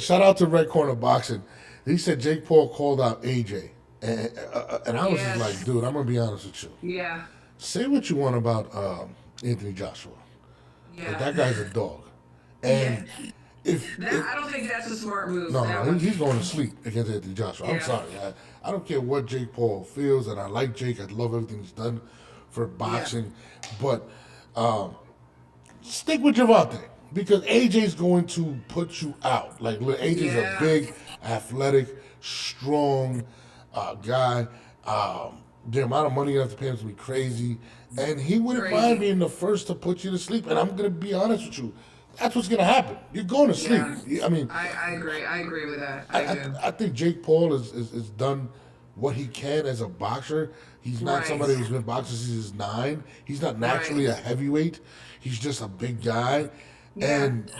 Shout out to Red Corner Boxing. He said Jake Paul called out AJ, and I was just like, dude, I'm gonna be honest with you. Yeah. Say what you want about Anthony Joshua. Yeah. But that guy's a dog, and. I don't think that's a smart move. No, he's going to sleep against Anthony Joshua. I'm sorry. I don't care what Jake Paul feels, and I like Jake. I love everything he's done for boxing. But stick with Gervonta because AJ's going to put you out. Like, AJ's a big, athletic, strong guy. The amount of money you have to pay him is going to be crazy. And he wouldn't mind being the first to put you to sleep. And I'm going to be honest with you. That's what's going to happen. You're going to sleep. I mean, I agree. I agree with that. I think Jake Paul has done what he can as a boxer. He's not somebody who's been boxing since he was 9. He's not naturally a heavyweight. He's just a big guy. Yeah. And,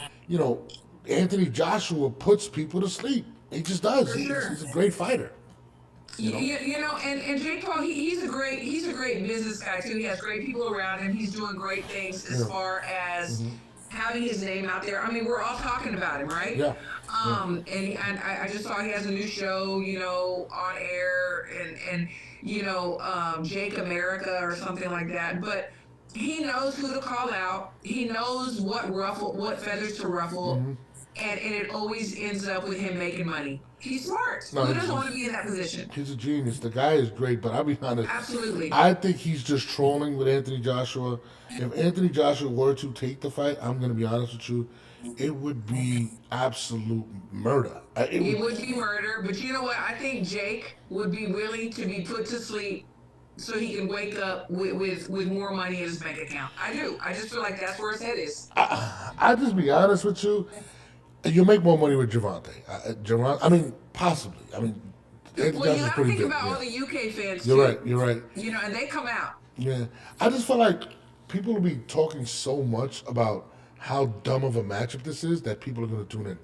Anthony Joshua puts people to sleep. He just does. He's a great fighter. And Jake Paul, he's a great business guy too. He has great people around him. He's doing great things as far as having his name out there. I mean, we're all talking about him, right? Yeah. And I just saw he has a new show, on air, and Jake America or something like that. But he knows who to call out. He knows what feathers to ruffle, and it always ends up with him making money. He's smart. Who doesn't want to be in that position? He's a genius. The guy is great, but I'll be honest. Absolutely. I think he's just trolling with Anthony Joshua. If Anthony Joshua were to take the fight, I'm going to be honest with you, it would be absolute murder. It would be murder, but you know what? I think Jake would be willing to be put to sleep so he can wake up with more money in his bank account. I do. I just feel like that's where his head is. I'll just be honest with you. You'll make more money with Gervonta. I mean, possibly. I mean, well, you have to think about all the UK fans, You're right. And they come out. Yeah. I just feel like people will be talking so much about how dumb of a matchup this is that people are going to tune in.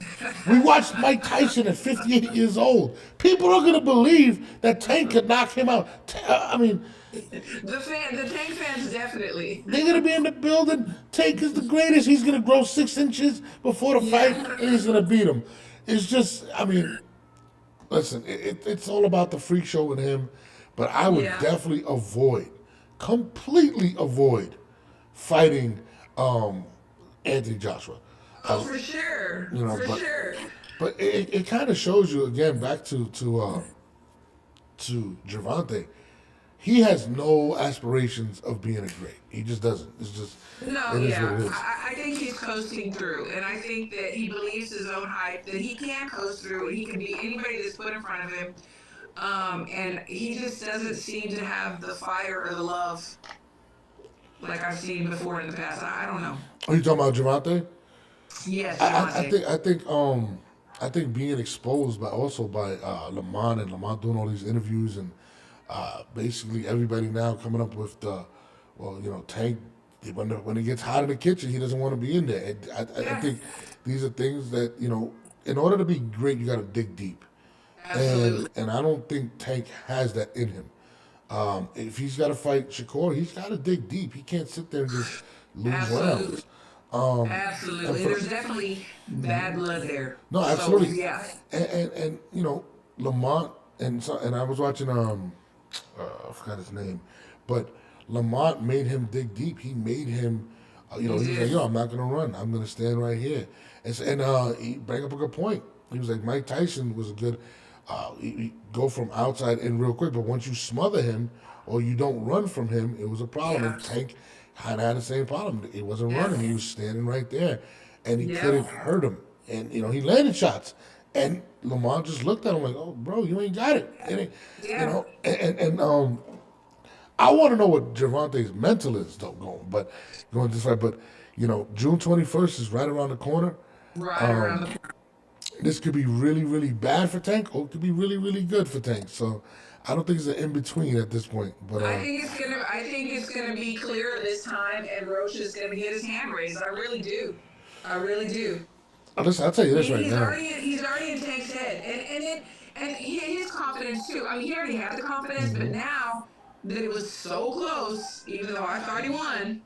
We watched Mike Tyson at 58 years old. People are going to believe that Tank could knock him out. I mean, The Tank fans definitely. they're going to be in the building. Tank is the greatest. He's going to grow 6 inches before the fight, and he's going to beat him. It's just, I mean, listen, it's all about the freak show with him, but I would definitely completely avoid fighting Anthony Joshua. Oh, for sure. For sure. But it kind of shows you again back to Gervonta. He has no aspirations of being a great. He just doesn't. It's just No, it is yeah. what it is. I think he's coasting through, and I think that he believes his own hype that he can coast through and he can beat anybody that's put in front of him. And he just doesn't seem to have the fire or the love like I've seen before in the past. I don't know. Are you talking about Gervonta? Yes, I think being exposed by Lamont and Lamont doing all these interviews and basically everybody now coming up with Tank when it gets hot in the kitchen he doesn't want to be in there. And I think these are things that in order to be great you got to dig deep. Absolutely. And I don't think Tank has that in him. If he's got to fight Shakur, he's got to dig deep. He can't sit there and just lose rounds. Absolutely. There's definitely bad blood there. No, absolutely. So, yeah. And Lamont and I was watching I forgot his name, but Lamont made him dig deep. He made him he was like, I'm not gonna run. I'm gonna stand right here. And he bring up a good point. He was like, Mike Tyson was a good he go from outside in real quick, but once you smother him or you don't run from him, it was a problem. And Tank kind of had the same problem. He wasn't running. He was standing right there, and he couldn't hurt him. And he landed shots, and Lamont just looked at him like, "Oh, bro, you ain't got it." And I want to know what Gervonta's mental is though going this fight. But June 21st is right around the corner. Right around the corner. This could be really, really bad for Tank, or it could be really, really good for Tank. So I don't think it's an in between at this point. But I think it's gonna be clear this time, and Roach is gonna get his hand raised. I really do. Listen, I'll tell you this right now. He's already in Tank's head, and his confidence too. I mean, he already had the confidence, but now that it was so close, even though I thought he won,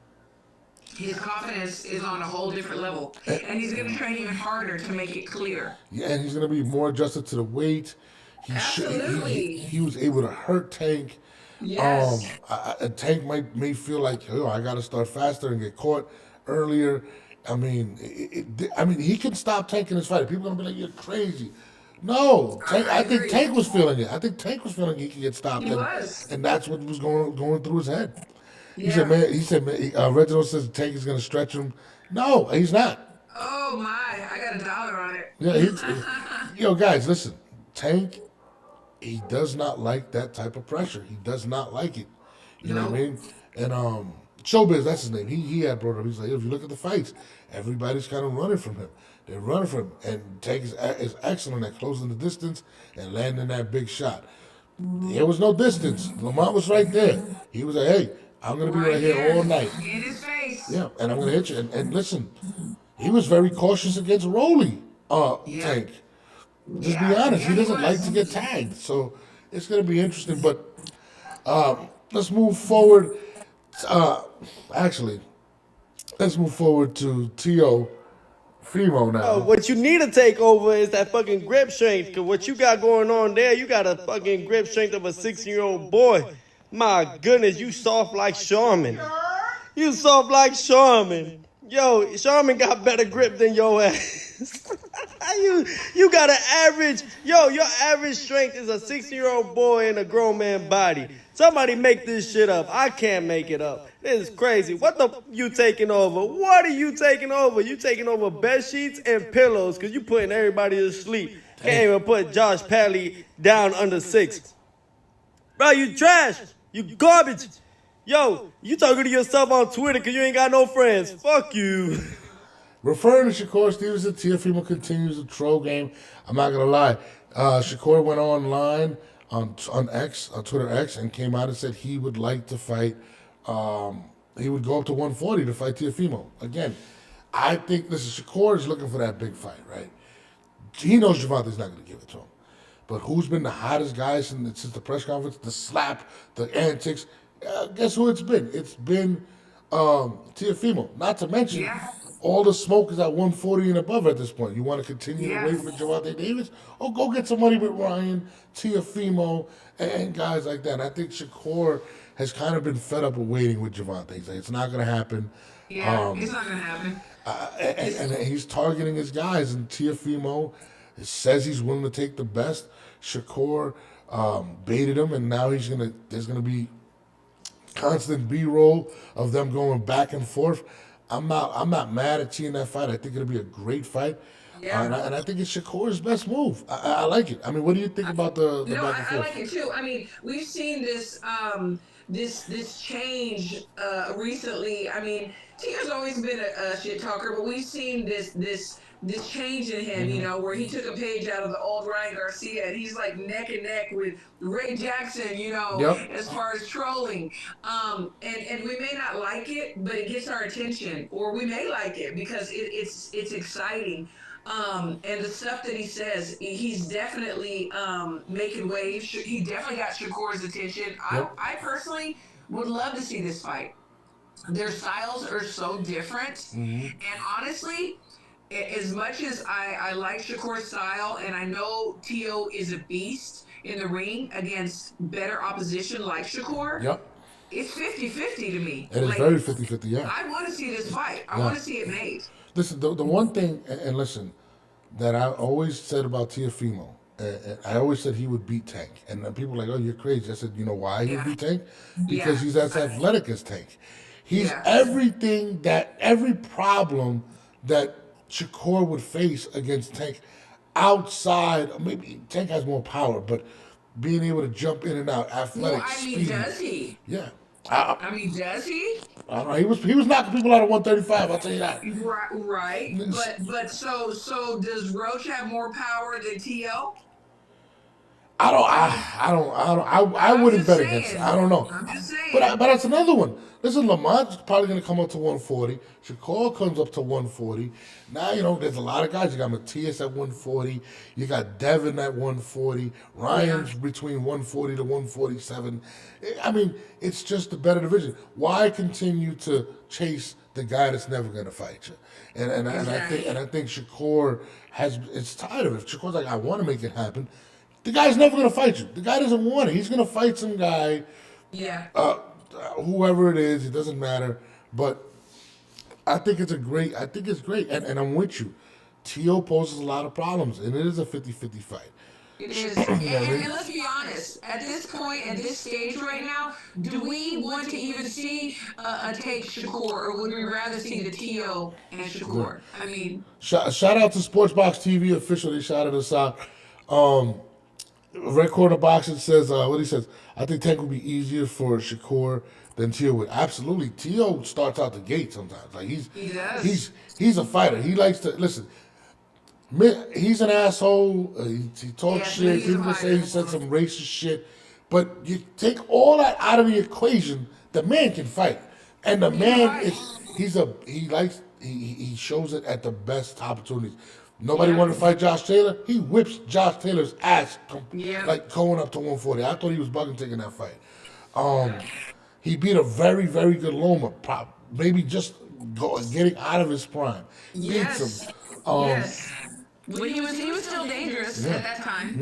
his confidence is on a whole different level, and he's going to train even harder to make it clear. Yeah, and he's going to be more adjusted to the weight. Absolutely. He was able to hurt Tank. Yes. Tank may feel like, I got to start faster and get caught earlier. I mean, he can stop Tank in this fight. People are going to be like, you're crazy. No, I think Tank was feeling it. I think Tank was feeling he could get stopped. And that's what was going through his head. He said, Reginald says Tank is going to stretch him. No, he's not. Oh, my. I got $1 on it. Yeah, guys, listen. Tank, he does not like that type of pressure. He does not like it. You know what I mean? And Showbiz, that's his name. He had brought up, he's like, if you look at the fights, everybody's kind of running from him. They're running from him. And Tank is excellent at closing the distance and landing that big shot. There was no distance. Lamont was right there. He was like, hey, I'm going to be right here all night. In his face. Yeah, and I'm going to hit you. And listen, he was very cautious against Rolly, Tank. Just be honest, he doesn't like to get tagged. So it's going to be interesting. But let's move forward. Let's move forward to T.O. Fimo now. Oh, what you need to take over is that fucking grip strength. Because what you got going on there, you got a fucking grip strength of a 16-year-old boy. My goodness, you soft like Charmin. You soft like Charmin. Yo, Charmin got better grip than your ass. you got an average, your average strength is a 16-year-old boy in a grown man body. Somebody make this shit up. I can't make it up. This is crazy. What the you taking over? What are you taking over? You taking over bed sheets and pillows because you putting everybody to sleep. Can't even put Josh Padley down under 6. Bro, you trash. You garbage. Yo, you talking to yourself on Twitter because you ain't got no friends. Fuck you. Referring to Shakur Stevenson, Teofimo continues the troll game. I'm not going to lie. Shakur went online on Twitter X, and came out and said he would like to fight, he would go up to 140 to fight Teofimo. Again, I think, listen, Shakur is looking for that big fight, right? He knows Gervonta's not going to give it to him. But who's been the hottest guy since the press conference? The slap, the antics. Guess who it's been? It's been Teofimo. Not to mention, Yes. all the smoke is at 140 and above at this point. You want to continue to wait Yes. for Gervonta Davis? Oh, go get some money with Ryan, Teofimo, and guys like that. And I think Shakur has kind of been fed up with waiting with Gervonta. He's like, it's not going to happen. Yeah, it's not gonna happen. And he's targeting his guys. And Teofimo says he's willing to take the best. Shakur baited him, and now there's gonna be constant B-roll of them going back and forth. I'm not mad at seeing that fight. I think it'll be a great fight. Yeah. And I think it's Shakur's best move. I like it. I mean, what do you think about the No, back and I forth? like it too. I mean, we've seen this change recently. I mean, Tio's always been a shit talker, but we've seen this change in him. You know, where he took a page out of the old Ryan Garcia, and he's like neck and neck with Ray Jackson. You know, Yep. as far as trolling. And we may not like it, but it gets our attention, or we may like it because it's exciting. And the stuff that he says, he's definitely making waves. He definitely got Shakur's attention. Yep. I personally would love to see this fight. Their styles are so different. And honestly, as much as I like Shakur's style, and I know Tio is a beast in the ring against better opposition like Shakur, Yep. it's 50-50 to me. It is Like, very 50-50, yeah. I want to see this fight. I Yeah. want to see it made. Listen, the one thing, and listen, that I always said about Teofimo, and I always said he would beat Tank. And then people were like, oh, you're crazy. I said, you know why he would beat Tank? Because he's as athletic as Tank. He's every problem that Shakur would face against Tank outside. Maybe Tank has more power, but being able to jump in and out, athletic, Well, I mean, speed. does he? Yeah. I mean, does he? I don't know. He was knocking people out at 135. I'll tell you that. Right. But so does Roach have more power than T.O.? I wouldn't bet against it. I don't know. I'm just saying. But that's another one. Listen, Lamont's probably going to come up to 140. Shakur comes up to 140. Now, there's a lot of guys. You got Matias at 140. You got Devin at 140. Ryan's between 140 to 147. I mean, it's just a better division. Why continue to chase the guy that's never going to fight you? And I think Shakur it's tired of it. Shakur's like, I want to make it happen. The guy's never going to fight you. The guy doesn't want it. He's going to fight some guy. Yeah. Whoever it is, it doesn't matter. But I think it's great. And I'm with you. T.O. poses a lot of problems, and it is a 50-50 fight. It is. And let's be honest, at this point, at this stage right now, do we want to even see a Tank Shakur, or would we rather see the T.O. and Shakur? I mean, Shout out to Sportsbox TV official. They shouted us out. Red Corner Boxing says, what he says, I think Tank will be easier for Shakur than Tio would. Absolutely. Tio starts out the gate sometimes. Like he does. He's a fighter. He likes to listen. He's an asshole. He talks shit. he's a People say he fighter. said some racist shit. But you take all that out of the equation, the man can fight. And the man he shows it at the best opportunities. Nobody wanted to fight Josh Taylor. He whips Josh Taylor's ass, like going up to 140. I thought he was bugging taking that fight. He beat a very, very good Loma, maybe just getting out of his prime. Yes. Beats him. Yes. But he was still dangerous at that time,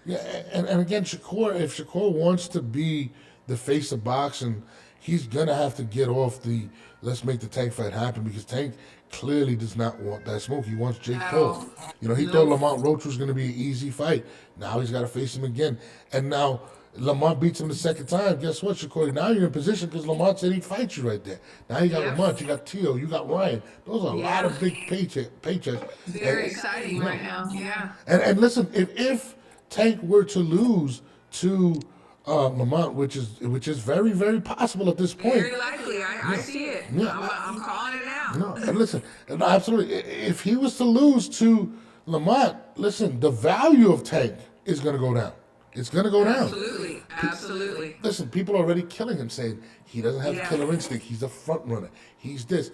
Yeah, and again, if Shakur wants to be the face of boxing, he's gonna have to get off the let's make the Tank fight happen, because Tank clearly does not want that smoke. He wants Jake Paul. He thought Lamont Roach was gonna be an easy fight. Now he's got to face him again, and now Lamont beats him the second time. Guess what, Shakur? Now you're in position because Lamont said he'd fight you right there. Now you got Lamont, you got Tio, you got Ryan. Those are a lot of big paychecks. Very exciting right now. Yeah. And listen, if Tank were to lose to Lamont, which is very, very possible at this point. Very likely. I see it. Yeah. I'm calling it now. No, and listen, absolutely. If he was to lose to Lamont, listen, the value of Tank is going to go down. It's going to go down. Absolutely. Listen, people are already killing him, saying he doesn't have the killer instinct. He's a front runner. He's this.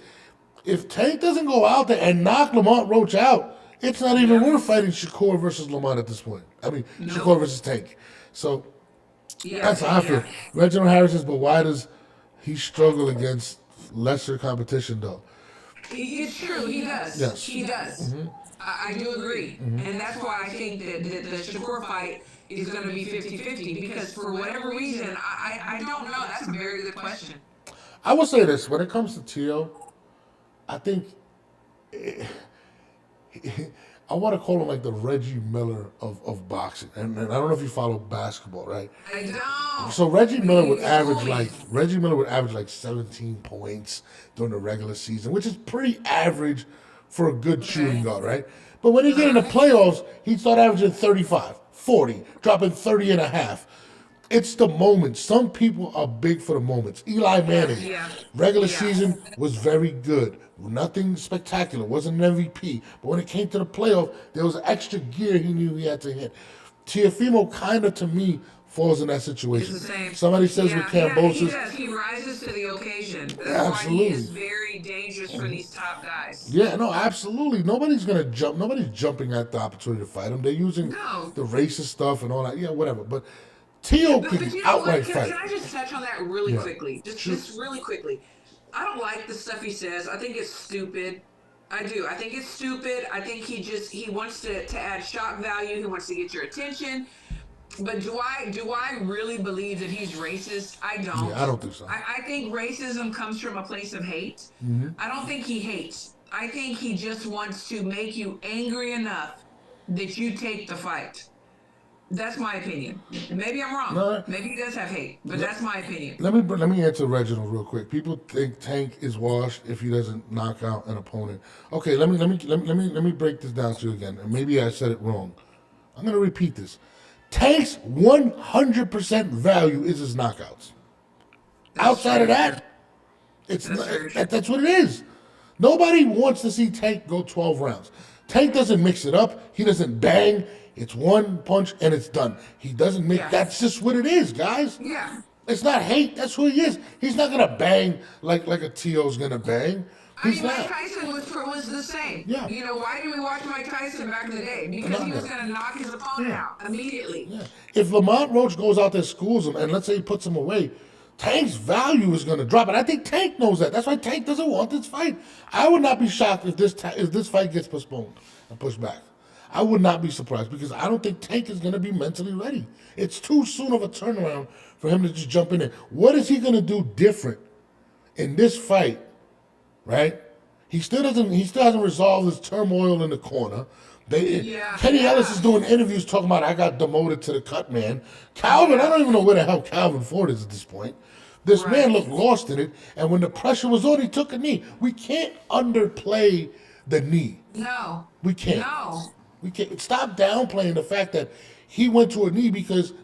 If Tank doesn't go out there and knock Lamont Roach out, it's not even worth fighting Shakur versus Lamont at this point. I mean, Shakur versus Tank. So that's how I feel. Reginald Harris says, but why does he struggle against lesser competition, though? It's true, he does. Yes. He does. I do agree. And that's why I think that the Shakur fight is going to be 50-50 because for whatever reason, I don't know. That's a very good question. I will say this. When it comes to Tio, I think I want to call him like the Reggie Miller of boxing. And I don't know if you follow basketball, right? I don't. So Reggie Miller would He's average homie. like 17 points during the regular season, which is pretty average for a good shooting guard, right? But when he get in the playoffs, he'd start averaging 35, 40, dropping 30 and a half. It's the moments. Some people are big for the moments. Eli Manning, regular season was very good. Nothing spectacular. Wasn't an MVP. But when it came to the playoff, there was extra gear he knew he had to hit. Tiafimo kind of, to me, falls in that situation. It's the same. Somebody says with Kambosos. He does. He rises to the occasion. That's Absolutely. why he is very dangerous for these top guys. Yeah, no, absolutely. Nobody's gonna jump. Nobody's jumping at the opportunity to fight him. They're using the racist stuff and all that. Yeah, whatever. But Tio But can you know outright what? fight. Can I just touch on that really quickly? Just really quickly. I don't like the stuff he says. I think it's stupid. I do. I think it's stupid. I think he wants to add shock value. He wants to get your attention. But do I really believe that he's racist? I don't. Yeah, I don't think so. I think racism comes from a place of hate. I don't think he hates. I think he just wants to make you angry enough that you take the fight. That's my opinion. Maybe I'm wrong. No. Maybe he does have hate, but that's my opinion. Let me answer Reginald real quick. People think Tank is washed if he doesn't knock out an opponent. Okay, let me break this down to you again. And maybe I said it wrong. I'm gonna repeat this. Tank's 100% value is his knockouts. Outside of that, that's what it is. Nobody wants to see Tank go 12 rounds. Tank doesn't mix it up. He doesn't bang. It's one punch and it's done. He doesn't make. That's just what it is, guys. Yeah. It's not hate. That's who he is. He's not gonna bang like a Tio's gonna bang. He's Mike not. Tyson was the same. Yeah. You know, why did we watch Mike Tyson back in the day? Because he was going to knock his opponent out immediately. Yeah. If Lamont Roach goes out there, schools him, and let's say he puts him away, Tank's value is going to drop. And I think Tank knows that. That's why Tank doesn't want this fight. I would not be shocked if this fight gets postponed and pushed back. I would not be surprised because I don't think Tank is going to be mentally ready. It's too soon of a turnaround for him to just jump in there. What is he going to do different in this fight? Right? He still hasn't resolved his turmoil in the corner. Kenny Ellis is doing interviews talking about I got demoted to the cut man. Calvin, I don't even know where the hell Calvin Ford is at this point. This man looked lost in it, and when the pressure was on, he took a knee. We can't underplay the knee. No. We can't. No. We can't. Stop downplaying the fact that he went to a knee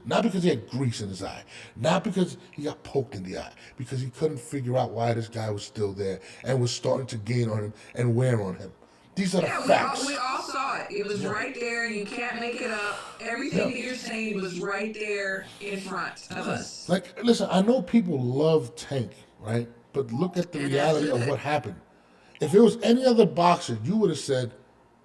not because he had grease in his eye, not because he got poked in the eye, because he couldn't figure out why this guy was still there and was starting to gain on him and wear on him. These are the facts. We all saw it. It was right there. You can't make it up. Everything that you're saying was right there in front of us. Like, listen, I know people love Tank, right? But look at the reality of what happened. If it was any other boxer, you would have said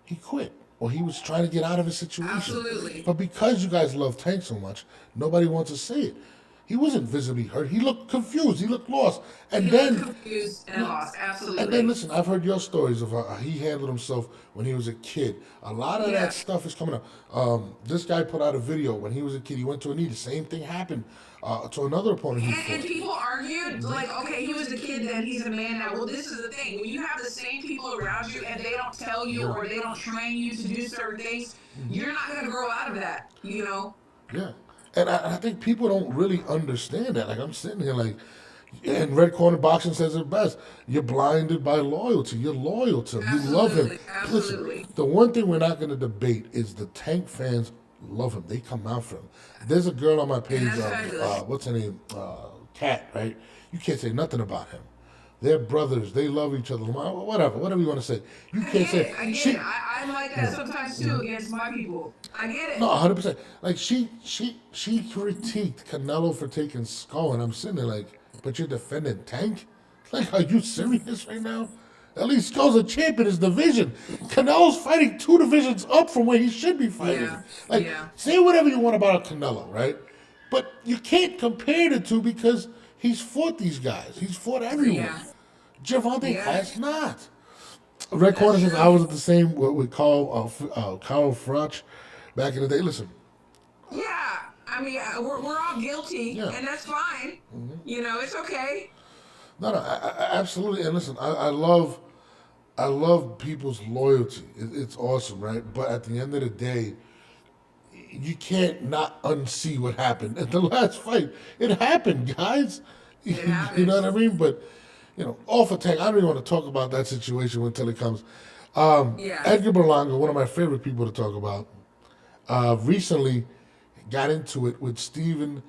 he quit. Or he was trying to get out of his situation. Absolutely. But because you guys love Tank so much, nobody wants to see it. He wasn't visibly hurt. He looked confused. He looked lost. And He then looked confused and lost. Absolutely. And then listen, I've heard your stories of how he handled himself when he was a kid. A lot of that stuff is coming up. This guy put out a video when he was a kid. He went to a knee. The same thing happened to another opponent. And people argued, like, okay, he was a kid then, he's a man now. Well, this is the thing. When you have the same people around you and they don't tell you or they don't train you to do certain things, you're not going to grow out of that, you know? Yeah. And I think people don't really understand that. Like, I'm sitting here like, and Red Corner Boxing says it best. You're blinded by loyalty. You're loyal to him. You love him. Absolutely. Listen, the one thing we're not going to debate is the Tank fans love him. They come out for him. There's a girl on my page, what's her name? Kat, right? You can't say nothing about him. They're brothers. They love each other. Whatever you want to say. You can't say. I get it. I'm like that sometimes too against my people. I get it. No, 100%. Like she critiqued Canelo for taking Skull, and I'm sitting there like, but you're defending Tank? Like, are you serious right now? At least goes a champ in his division. Canelo's fighting 2 divisions up from where he should be fighting. Yeah, Like, yeah. say whatever you want about Canelo, right? But you can't compare the two because he's fought these guys. He's fought everyone. Yeah. Gervonta Yeah. has not. Red Corner says I was at the same what we call Carl Froch back in the day. Listen, Yeah. I mean, we're all guilty, Yeah. and that's fine. You know, it's okay. no, absolutely. And listen, I love people's loyalty. It's awesome, right? But at the end of the day, you can't not unsee what happened at the last fight. It happened, guys. It You know what I happens. mean? But off a tank. I don't even want to talk about that situation until it comes. Yeah. Edgar Berlanga, one of my favorite people to talk about, recently got into it with Steven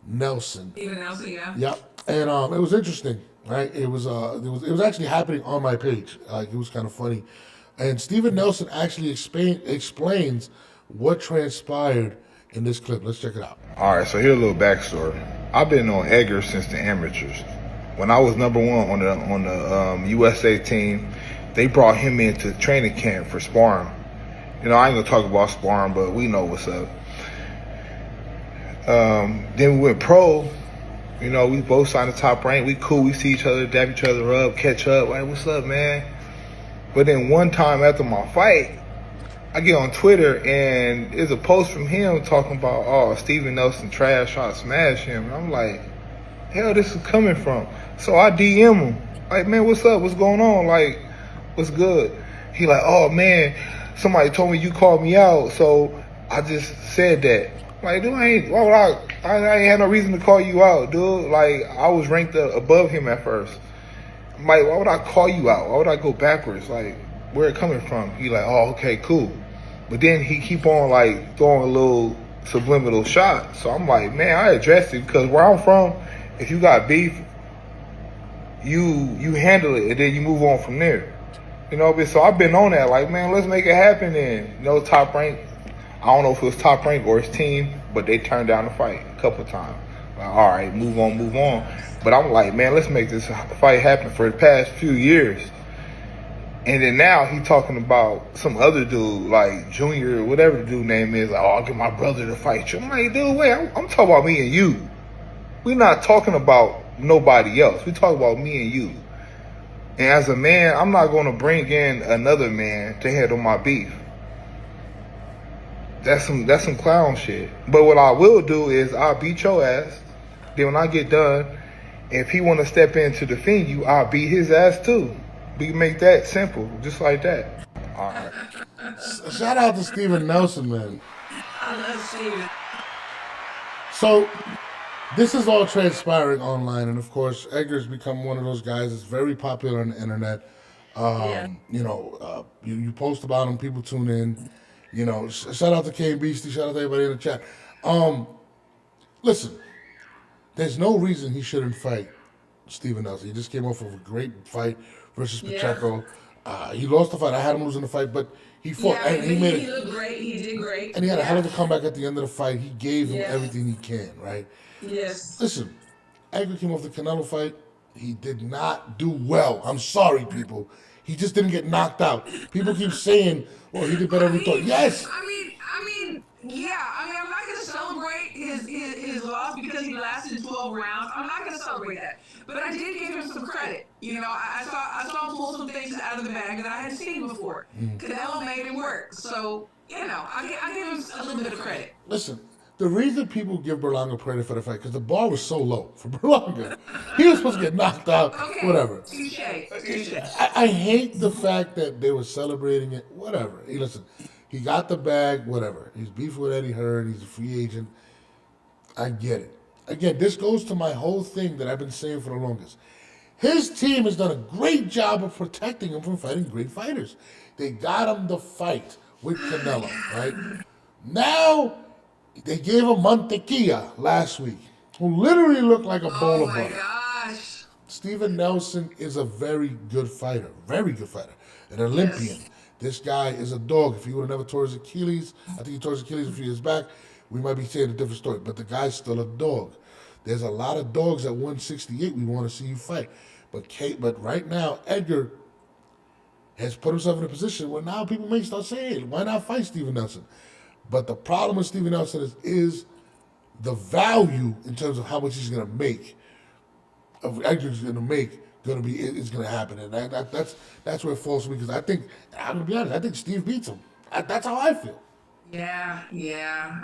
Nelson. Even else, yeah. Yep, and it was interesting, right? It was actually happening on my page. Like, it was kind of funny, and Steven Nelson actually explains what transpired in this clip. Let's check it out. All right, so here's a little backstory. I've been on Edgar since the amateurs. When I was #1 on the USA team, they brought him into training camp for sparring. I ain't gonna talk about sparring, but we know what's up. Then we went pro. We both signed the top rank. We cool. We see each other, dap each other up, catch up. Like, what's up, man? But then one time after my fight, I get on Twitter and there's a post from him talking about, oh, Steven Nelson trash, trying to smash him. And I'm like, hell, this is coming from? So I DM him. Like, man, what's up? What's going on? Like, what's good? He like, oh, man, somebody told me you called me out, so I just said that. Like, dude, I ain't had no reason to call you out, dude. Like, I was ranked above him at first. I'm like, why would I call you out? Why would I go backwards? Like, where it coming from? He like, oh, okay, cool. But then he keep on, like, throwing a little subliminal shot. So I'm like, man, I addressed it because where I'm from, if you got beef, you handle it and then you move on from there. But so I've been on that, like, man, let's make it happen then. Top rank. I don't know if it was top rank or his team, but they turned down the fight a couple of times. Like, all right, move on. But I'm like, man, let's make this fight happen for the past few years. And then now he talking about some other dude, like Junior, whatever the dude name is. Like, oh, I'll get my brother to fight you. I'm like, dude, wait, I'm talking about me and you. We're not talking about nobody else. We talk about me and you. And as a man, I'm not going to bring in another man to handle my beef. That's some clown shit. But what I will do is I'll beat your ass. Then when I get done, if he want to step in to defend you, I'll beat his ass too. We can make that simple, just like that. All right. Shout out to Steven Nelson, man. I love Steven. So this is all transpiring online, and of course, Edgar's become one of those guys that's very popular on the internet. You post about him, people tune in. Shout out to K Beastie, shout out to everybody in the chat. Listen, there's no reason he shouldn't fight Steven Nelson. He just came off of a great fight versus Pacheco. He lost the fight. I had him losing the fight, but he fought. Yeah, and he looked great. He did great. And he had a hell of a comeback at the end of the fight. He gave him everything he can, right? Yes. Listen, Edgar came off the Canelo fight. He did not do well. I'm sorry, people. He just didn't get knocked out. People keep saying, well, he did better than we thought. Yes. I mean, I'm not going to celebrate his loss because he lasted 12 rounds. I'm not going to celebrate that. But I did give him some credit. I saw him pull some things out of the bag that I hadn't seen before. Canelo made it work. So, I give him a little bit of credit. Listen, the reason people give Berlanga credit for the fight, because the bar was so low for Berlanga. He was supposed to get knocked out, whatever. Touche. I hate the fact that they were celebrating it, whatever. Hey, listen, he got the bag, whatever. He's beefing with Eddie Hearn, he's a free agent. I get it. Again, this goes to my whole thing that I've been saying for the longest. His team has done a great job of protecting him from fighting great fighters. They got him the fight with Canelo, right? Now, they gave him Mantequilla last week, who literally looked like a bowl of butter. Gosh. Steven Nelson is a very good fighter, an Olympian. Yes. This guy is a dog. If he would have never tore his Achilles, I think he tore his Achilles a few years back, we might be saying a different story. But the guy's still a dog. There's a lot of dogs at 168 we want to see you fight. But right now, Edgar has put himself in a position where now people may start saying, why not fight Steven Nelson? But the problem with Steven Nelson is the value in terms of how much he's going to make, of Edgar's going to make, going to be is going to happen, and that's where it falls for me, because I think, I'm going to be honest, I think Steve beats him. That's how I feel. Yeah,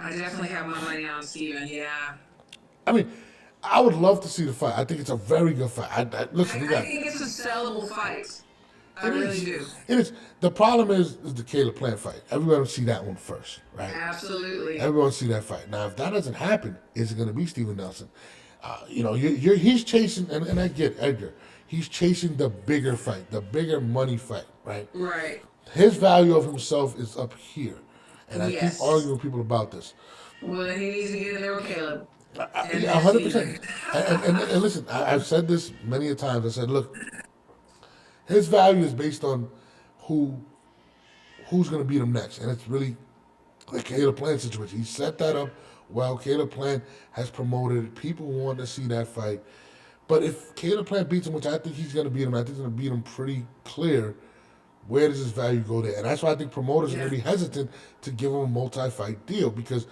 I definitely have my money on Steven. Yeah. I mean, I would love to see the fight. I think it's a very good fight. Listen, we I got. think it's a sellable fight. I It really is. do. It is. The problem is the Caleb Plant fight. Everyone will see that one first, right? Absolutely. Everyone will see that fight. Now, if that doesn't happen, is it going to be Steven Nelson? He's chasing, and I get Edgar. He's chasing the bigger fight, the bigger money fight, right? Right. His value of himself is up here, and I Yes. keep arguing with people about this. Well, then he needs to get in there with Caleb. Yeah, 100%. And listen, I've said this many a times. I said, look, his value is based on who's going to beat him next, and it's really the Caleb Plant situation. He set that up well. Caleb Plant has promoted it. People want to see that fight. But if Caleb Plant beats him, which I think he's going to beat him, I think he's going to beat him pretty clear, where does his value go there? And that's why I think promoters are going to be hesitant to give him a multi-fight deal, because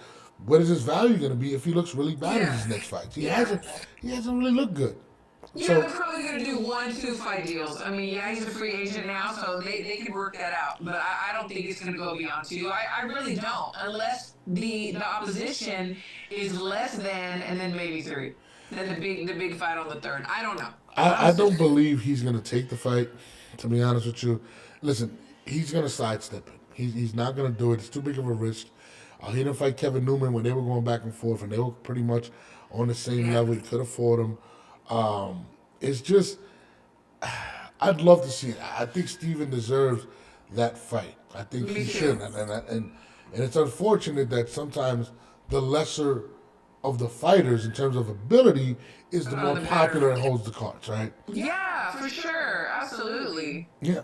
what is his value going to be if he looks really bad in his next fight? He hasn't really looked good. Yeah, So they're probably going to do 1-2 fight deals. I mean, yeah, he's a free agent now, so they can work that out. But I don't think it's going to go beyond 2. I really don't, unless the opposition is less than, and then maybe 3. Then the big fight on the 3rd. I don't know. I don't believe he's going to take the fight, to be honest with you. Listen, he's going to sidestep it. He's not going to do it. It's too big of a risk. He didn't fight Kevin Newman when they were going back and forth, and they were pretty much on the same level. He could have fought him. It's just, I'd love to see it. I think Steven deserves that fight. I think he should. And it's unfortunate that sometimes the lesser of the fighters in terms of ability is the more popular and holds the cards, right? Yeah, for sure. Absolutely. Yeah.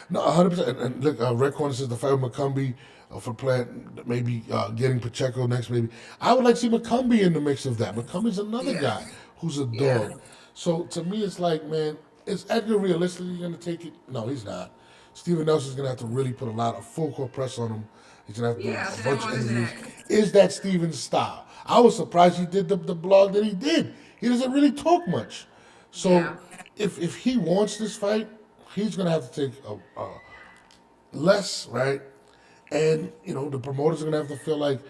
No, 100%. And look, Red Corner says the fight with McCumbee for Plant, maybe getting Pacheco next, maybe. I would like to see McCumbee in the mix of that. McCumbee's another guy who's a dog. So to me, it's like, man, is Edgar realistically going to take it? No, he's not. Steven Nelson's going to have to really put a lot of full court press on him. He's going to have to do a bunch of interviews. Is that Steven's style? I was surprised he did the blog that he did. He doesn't really talk much. So if he wants this fight, he's going to have to take less, right? And, the promoters are going to have to feel like,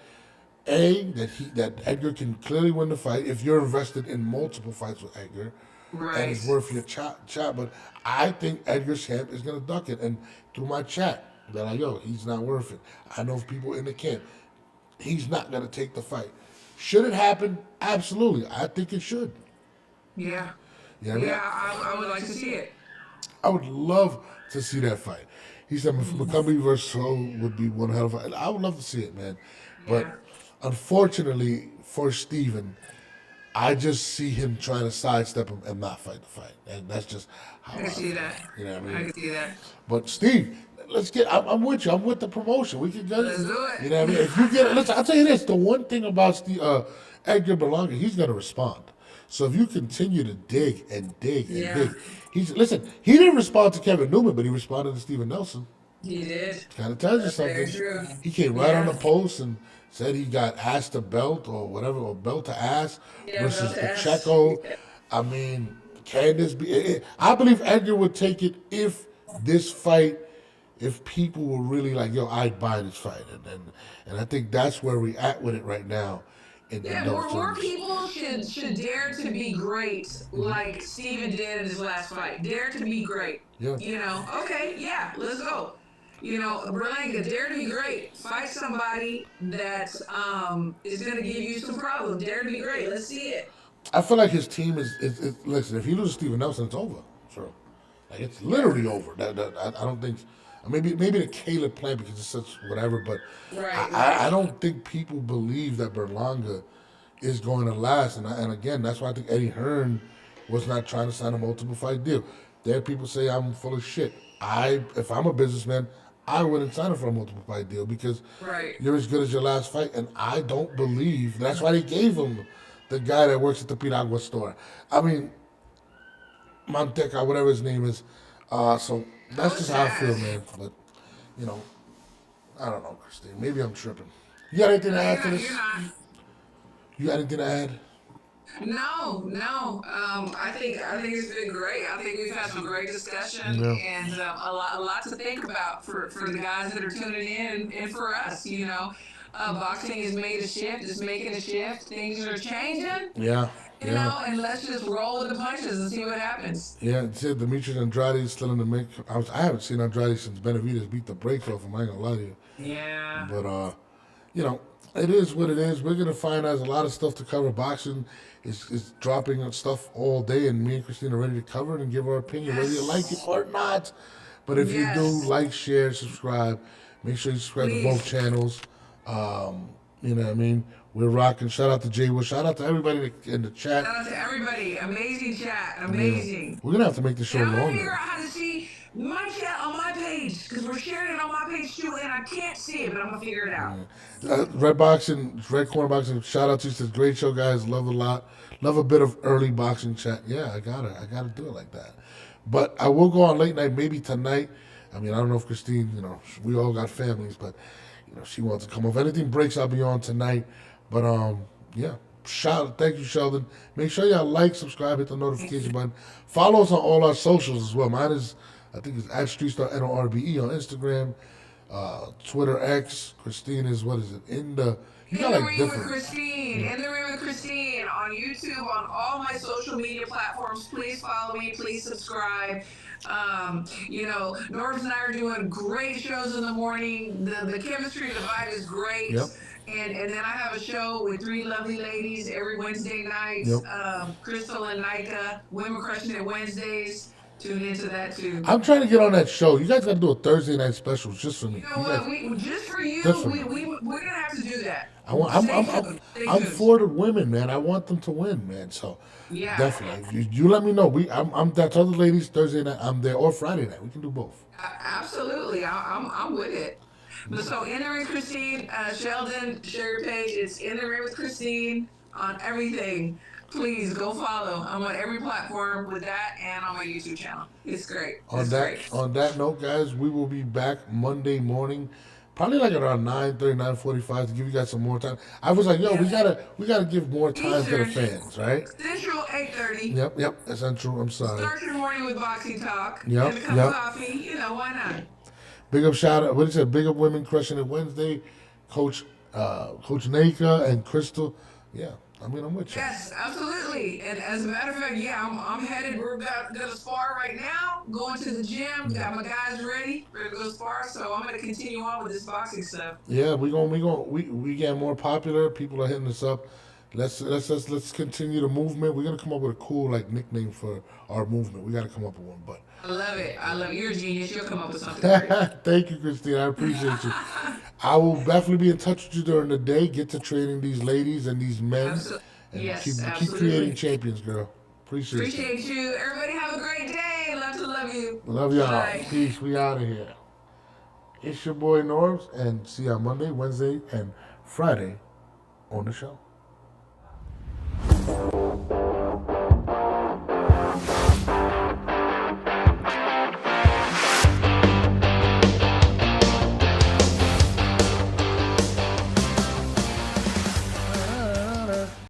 that Edgar can clearly win the fight if you're invested in multiple fights with Edgar. Right. And it's worth your chat. But I think Edgar's camp is going to duck it. And through my chat, they're like, yo, he's not worth it. I know people in the camp, he's not going to take the fight. Should it happen? Absolutely. I think it should. Yeah. You know what I mean? I would like to see it. I would love to see that fight. He said McCumbee versus Ho would be one hell of a fight. I would love to see it, man. But unfortunately for Steven, I just see him trying to sidestep him and not fight the fight. And that's just how I can see that. You know what I mean? I can see that. But Steve, I'm with you. I'm with the promotion. We can go. Let's do it. You know what I mean? If you listen, I'll tell you this. The one thing about Edgar Berlanga, he's going to respond. So if you continue to dig and dig and dig, he didn't respond to Kevin Newman, but he responded to Steven Nelson. He did. Kind of tells you Very something. true. He came right on the post and said he got ass to belt or whatever, or belt to ass versus Pacheco. I mean, can this be? I believe Edgar would take it if people were really like, yo, I'd buy this fight. And I think that's where we at with it right now. More people should dare to be great like Steven did in his last fight. Dare to be great. Yeah. Let's go. Berlanga, dare to be great. Fight somebody that is going to give you some problems. Dare to be great. Let's see it. I feel like his team is listen, if he loses Steven Nelson, it's over. So, like, it's literally over. I don't think. Maybe the Caleb Plant because it's such whatever, but I don't think people believe that Berlanga is going to last. And again, that's why I think Eddie Hearn was not trying to sign a multiple fight deal. There, people say I'm full of shit. If I'm a businessman, I wouldn't sign up for a multiple fight deal because you're as good as your last fight. And I don't believe that's why they gave him the guy that works at the Piragua store. I mean, Manteca, whatever his name is. So That's was just how I feel, sad. man. But you know, I don't know, Christine. Maybe I'm tripping. You got anything to No, add to you're this? not. You got anything to add? No, no. I think it's been great. I think we've had some great discussion Yeah. and a lot to think about for the guys that are tuning in and for us. Boxing has made a shift. It's making a shift. Things are changing. Yeah. Yeah. And let's just roll with the punches and see what happens. Yeah, it said Demetrius Andrade is still in the mix. I haven't seen Andrade since Benavidez beat the brakes off him. I ain't gonna lie to you. Yeah. But you know, it is what it is. We're gonna find out a lot of stuff to cover. Boxing is dropping stuff all day, and me and Christine are ready to cover it and give our opinion, whether you like it or not. But if you do, Yes. like, share, subscribe. Make sure you subscribe to both Please. channels. You know what I mean? We're rocking. Shout out to Jay Wood. Shout out to everybody in the chat. Shout out to everybody. Amazing chat. Yeah. Amazing. We're gonna have to make the show And I'm gonna figure longer. out how to see my chat on my page because we're sharing it on my page too, and I can't see it, but I'm gonna figure it out. Red Boxing, Red Corner Boxing, shout out to you. Says great show, guys. Love a lot. Love a bit of early boxing chat. Yeah, I gotta do it like that. But I will go on late night, maybe tonight. I mean, I don't know if Christine, we all got families, but she wants to come off. If anything breaks, I'll be on tonight. But yeah. Thank you, Sheldon. Make sure y'all like, subscribe, hit the notification button. Follow us on all our socials as well. Mine is, I think it's at StreetStarNORBE on Instagram, Twitter X. Christine is, what is it? You got In the like Ring with different. Christine. In the Ring with Christine on YouTube, on all my social media platforms. Please follow me. Please subscribe. Norbs and I are doing great shows in the morning. The chemistry, the vibe is great. Yep. And then I have a show with three lovely ladies every Wednesday night. Yep. Crystal and Nika, Women Crushing It Wednesdays. Tune into that too. I'm trying to get on that show. You guys got to do a Thursday night special just for me. You know what? We just for you. Just for me. We're gonna have to do that. I'm for the women, man. I want them to win, man. So Yeah. definitely, you let me know. I'm that other ladies Thursday night. I'm there, or Friday night. We can do both. Absolutely, I'm with it. But so In the Ring with Christine, Sheldon, share your page. It's In the Ring with Christine on everything. Please go follow. I'm on every platform with that and on my YouTube channel. It's great. On that note, guys, we will be back Monday morning, probably like around 9:30, 9:45 to give you guys some more time. I was like, yo, we gotta give more time to the fans, right? Central 8:30. Yep, that's untrue. I'm sorry. Start your morning with boxing talk. Yep, And a cup of coffee. Why not? Big up shout out. What did you say? Big up Women Crushing It Wednesday, Coach Nika and Crystal. Yeah, I mean, I'm with you. Yes, absolutely. And as a matter of fact, I'm headed. We're gonna spar right now. Going to the gym. Got my guys ready. We're gonna go spar. So I'm gonna continue on with this boxing stuff. Yeah, we get more popular. People are hitting us up. Let's continue the movement. We're gonna come up with a cool nickname for our movement. We gotta come up with one, but. I love it. You're a genius. You'll come up with something great. Thank you, Christine. I appreciate you. I will definitely be in touch with you during the day. Get to training these ladies and these men. And Yes, keep absolutely. creating champions, girl. Appreciate you. Everybody have a great day. Love you. Love y'all. Bye. Peace. We out of here. It's your boy Norbs, and see you on Monday, Wednesday, and Friday on the show.